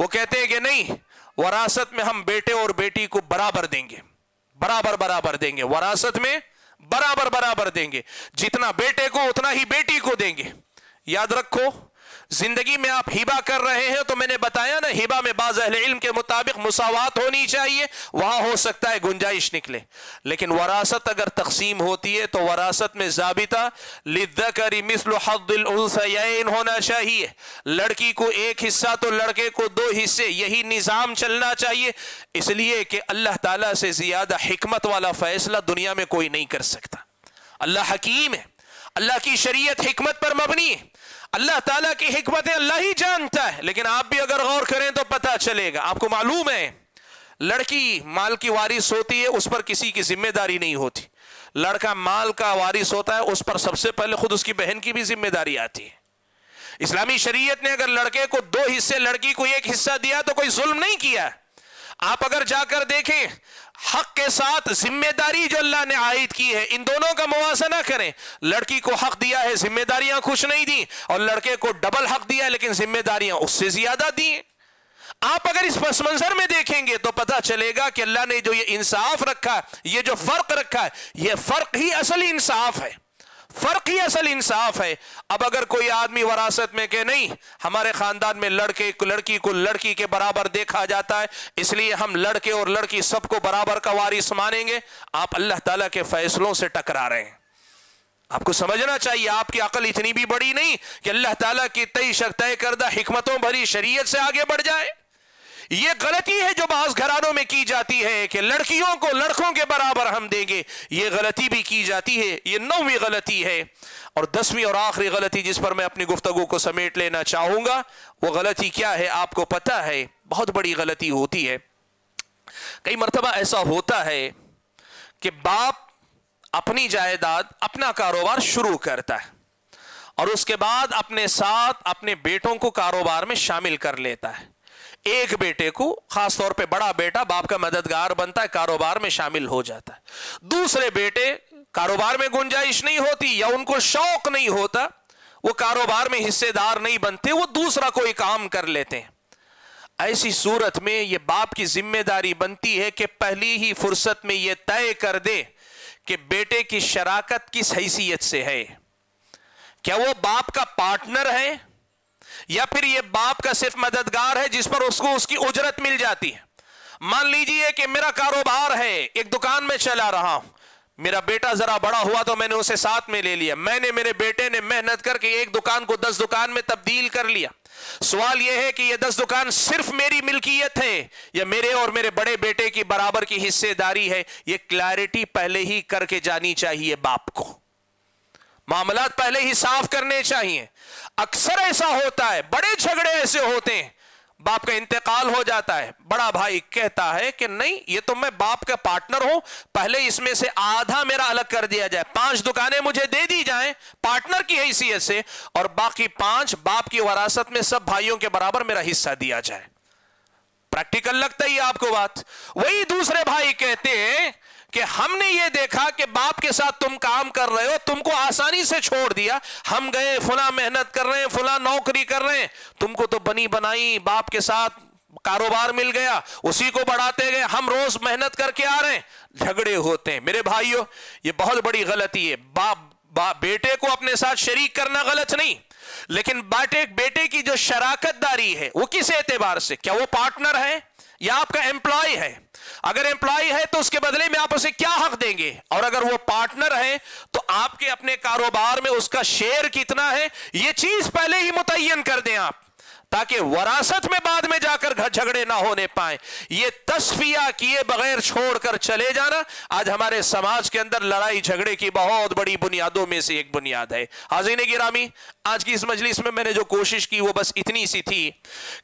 वो कहते हैं कि नहीं, वरासत में हम बेटे और बेटी को बराबर देंगे, बराबर देंगे, वरासत में बराबर देंगे, जितना बेटे को उतना ही बेटी को देंगे। याद रखो, जिंदगी में आप हिबा कर रहे हैं तो मैंने बताया ना, हिबा में बाज़ अहले इल्म के मुताबिक मुसावात होनी चाहिए, वहां हो सकता है गुंजाइश निकले। लेकिन वरासत अगर तकसीम होती है तो वरासत में ज़ाबिता लिद्दकरी मिस्लु हद्दिल उन्सयैन होना चाहिए। लड़की को 1 हिस्सा तो लड़के को 2 हिस्से, यही निज़ाम चलना चाहिए। इसलिए कि अल्लाह ताला से ज्यादा हिकमत वाला फैसला दुनिया में कोई नहीं कर सकता। अल्लाह हकीम है, अल्लाह की शरीयत हिकमत पर मबनी है, अल्लाह ताला की हिकमतें अल्लाह ही जानता है। लेकिन आप भी अगर गौर करें तो पता चलेगा, आपको मालूम है लड़की माल की वारिस होती है, उस पर किसी की जिम्मेदारी नहीं होती, लड़का माल का वारिस होता है, उस पर सबसे पहले खुद उसकी बहन की भी जिम्मेदारी आती है। इस्लामी शरीयत ने अगर लड़के को 2 हिस्से, लड़की को 1 हिस्सा दिया तो कोई जुल्म नहीं किया। आप अगर जाकर देखें, हक के साथ जिम्मेदारी जो अल्लाह ने आयद की है, इन दोनों का मुवाज़ना करें। लड़की को हक दिया है, जिम्मेदारियां कुछ नहीं दी, और लड़के को डबल हक दिया है लेकिन जिम्मेदारियां उससे ज्यादा दी। आप अगर इस पस मंजर में देखेंगे तो पता चलेगा कि अल्लाह ने जो ये इंसाफ रखा, ये जो फर्क रखा है, ये फर्क ही असल इंसाफ है, फर्क ही असल इंसाफ है। अब अगर कोई आदमी वरासत में कहे नहीं, हमारे खानदान में लड़की को लड़की के बराबर देखा जाता है, इसलिए हम लड़के और लड़की सबको बराबर का वारिस मानेंगे, आप अल्लाह ताला के फैसलों से टकरा रहे हैं। आपको समझना चाहिए, आपकी अकल इतनी भी बड़ी नहीं कि अल्लाह ताला की तय करदा हिकमतों भरी शरीयत से आगे बढ़ जाए। ये गलती है जो बाज घरानों में की जाती है कि लड़कियों को लड़कों के बराबर हम देंगे, ये गलती भी की जाती है, ये 9वीं गलती है। और 10वीं और आखिरी गलती जिस पर मैं अपनी गुफ्तगू को समेट लेना चाहूंगा, वो गलती क्या है आपको पता है? बहुत बड़ी गलती होती है। कई मर्तबा ऐसा होता है कि बाप अपनी जायदाद, अपना कारोबार शुरू करता है और उसके बाद अपने साथ अपने बेटों को कारोबार में शामिल कर लेता है। एक बेटे को, खास तौर पे बड़ा बेटा बाप का मददगार बनता है, कारोबार में शामिल हो जाता है। दूसरे बेटे कारोबार में गुंजाइश नहीं होती या उनको शौक नहीं होता, वो कारोबार में हिस्सेदार नहीं बनते, वो दूसरा कोई काम कर लेते हैं। ऐसी सूरत में ये बाप की जिम्मेदारी बनती है कि पहली ही फुर्सत में ये तय कर दे कि बेटे की शराकत किस हैसियत से है। क्या वो बाप का पार्टनर है या फिर ये बाप का सिर्फ मददगार है जिस पर उसको उसकी उजरत मिल जाती है। मान लीजिए कि मेरा कारोबार है, एक दुकान में चला रहा हूं, मेरा बेटा जरा बड़ा हुआ तो मैंने उसे साथ में ले लिया, मैंने मेरे बेटे ने मेहनत करके एक दुकान को 10 दुकान में तब्दील कर लिया। सवाल यह है कि ये 10 दुकान सिर्फ मेरी मिल्कियत है या मेरे और मेरे बड़े बेटे की बराबर की हिस्सेदारी है? ये क्लैरिटी पहले ही करके जानी चाहिए बाप को, मामलात पहले ही साफ करने चाहिए। अक्सर ऐसा होता है, बड़े झगड़े ऐसे होते हैं, बाप का इंतकाल हो जाता है, बड़ा भाई कहता है कि नहीं, ये तो मैं बाप का पार्टनर हूं, पहले इसमें से आधा मेरा अलग कर दिया जाए, 5 दुकानें मुझे दे दी जाएं पार्टनर की हैसियत से, और बाकी 5 बाप की वरासत में सब भाइयों के बराबर मेरा हिस्सा दिया जाए। प्रैक्टिकल लगता ही आपको बात। वही दूसरे भाई कहते हैं कि हमने ये देखा कि बाप के साथ तुम काम कर रहे हो, तुमको आसानी से छोड़ दिया, हम गए फुला मेहनत कर रहे हैं, फुला नौकरी कर रहे हैं, तुमको तो बनी बनाई बाप के साथ कारोबार मिल गया, उसी को बढ़ाते गए, हम रोज मेहनत करके आ रहे हैं। झगड़े होते हैं। मेरे भाइयों, ये बहुत बड़ी गलती है। बेटे को अपने साथ शरीक करना गलत नहीं, लेकिन बेटे की जो शराकतदारी है वो किस एतबार से? क्या वो पार्टनर है या आपका एम्प्लॉय है? अगर एम्प्लॉय है तो उसके बदले में आप उसे क्या हक देंगे, और अगर वो पार्टनर है तो आपके अपने कारोबार में उसका शेयर कितना है, ये चीज पहले ही मुतय्यन कर दें आप, ताकि वरासत में बाद में जाकर झगड़े ना होने पाए। ये तस्फिया किए बगैर छोड़कर चले जाना आज हमारे समाज के अंदर लड़ाई झगड़े की बहुत बड़ी बुनियादों में से एक बुनियाद है। हाज़रीन गिरामी, आज की इस मजलिस में मैंने जो कोशिश की वो बस इतनी सी थी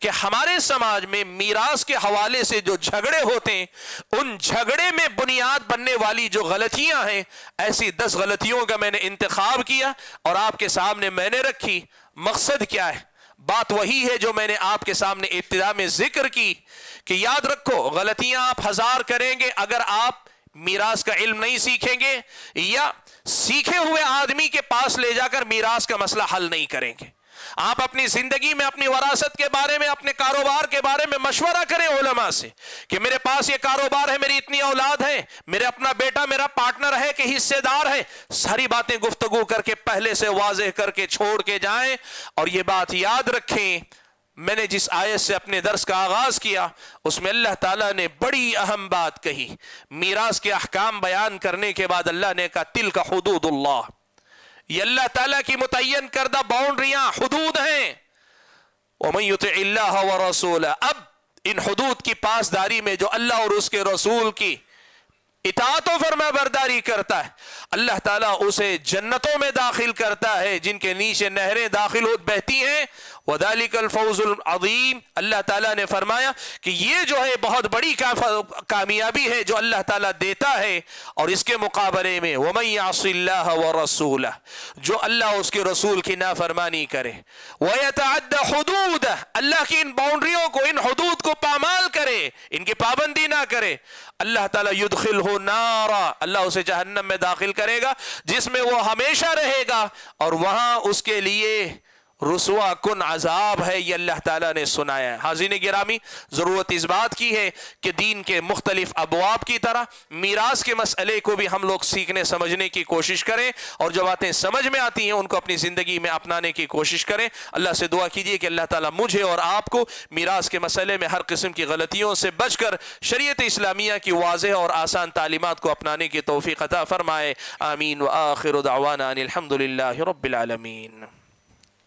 कि हमारे समाज में मीरास के हवाले से जो झगड़े होते हैं, उन झगड़े में बुनियाद बनने वाली जो गलतियां हैं, ऐसी 10 गलतियों का मैंने इंतखाब किया और आपके सामने मैंने रखी। मकसद क्या है? बात वही है जो मैंने आपके सामने इब्तिदा में जिक्र की कि याद रखो, गलतियां आप 1000 करेंगे, अगर आप मीरास का इल्म नहीं सीखेंगे या सीखे हुए आदमी के पास ले जाकर मीरास का मसला हल नहीं करेंगे। आप अपनी जिंदगी में अपनी वरासत के बारे में, अपने कारोबार के बारे में मशवरा करें उलमा से कि मेरे पास ये कारोबार है, मेरी इतनी औलाद है, मेरे अपना बेटा मेरा पार्टनर है कि हिस्सेदार है। सारी बातें गुफ्तगू करके पहले से वाज़ेह करके छोड़ के जाएं। और ये बात याद रखें, मैंने जिस आयत से अपने दर्स का आगाज किया उसमें अल्लाह ताला ने बड़ी अहम बात कही। मीरास के अहकाम बयान करने के बाद अल्लाह ने कहा तिल्का हुदूदुल्लाह, ये अल्लाह ताला की मुतय्यन करदा बाउंड्रियां, हुदूद हैं। वमन युतिइल्लाह व रसूला, अब इन हुदूद की पासदारी में जो अल्लाह और उसके रसूल की اطاعت و فرما برداری کرتا ہے، اللہ تعالیٰ اسے جنتوں میں داخل کرتا ہے جن کے نیچے نہریں داخل بہتی ہیں۔ وَذَلِكَ الْفَوْزُ الْعَظِيمُ، اللہ تعالیٰ نے فرمایا کہ یہ جو ہے بہت بڑی کامیابی ہے جو اللہ تعالیٰ دیتا ہے، اور اس کے مقابلے میں وَمَن يَعْصِ اللَّهَ وَرَسُولَهُ، جو اللہ اس کے رسول کی نافرمانی کرے، وَيَتَعَدَّ حُدُودَهُ، اللہ کی ان باؤنڈریوں کو، ان حدود کو پامال کرے، ان کی پابندی نہ کرے، اللہ تعالیٰ يُدْخِلْهُ نَارًا، اللہ اسے جہنم میں داخل کرے گا جس میں وہ ہمیشہ رہے گا، اور وہاں اس کے لیے رسوا کن عذاب ہے، یہ اللہ تعالیٰ نے سنایا ہے۔ حاضرین گرامی، ضرورت اس بات کی ہے کہ دین کے مختلف ابواب کی طرح میراث کے مسئلے کو بھی ہم لوگ سیکھنے سمجھنے کی کوشش کریں، اور جو باتیں سمجھ میں آتی ہیں ان کو اپنی زندگی میں اپنانے کی کوشش کریں۔ اللہ سے دعا کیجئے کہ اللہ تعالیٰ مجھے اور آپ کو میراث کے مسئلے میں ہر قسم کی غلطیوں سے بچ کر شریعت اسلامیہ کی واضح اور آسان تعلیمات کو اپنانے کی توفیق عطا فرمائے۔ آمین۔ وآخر دعوانا ان الحمد للہ رب العالمین۔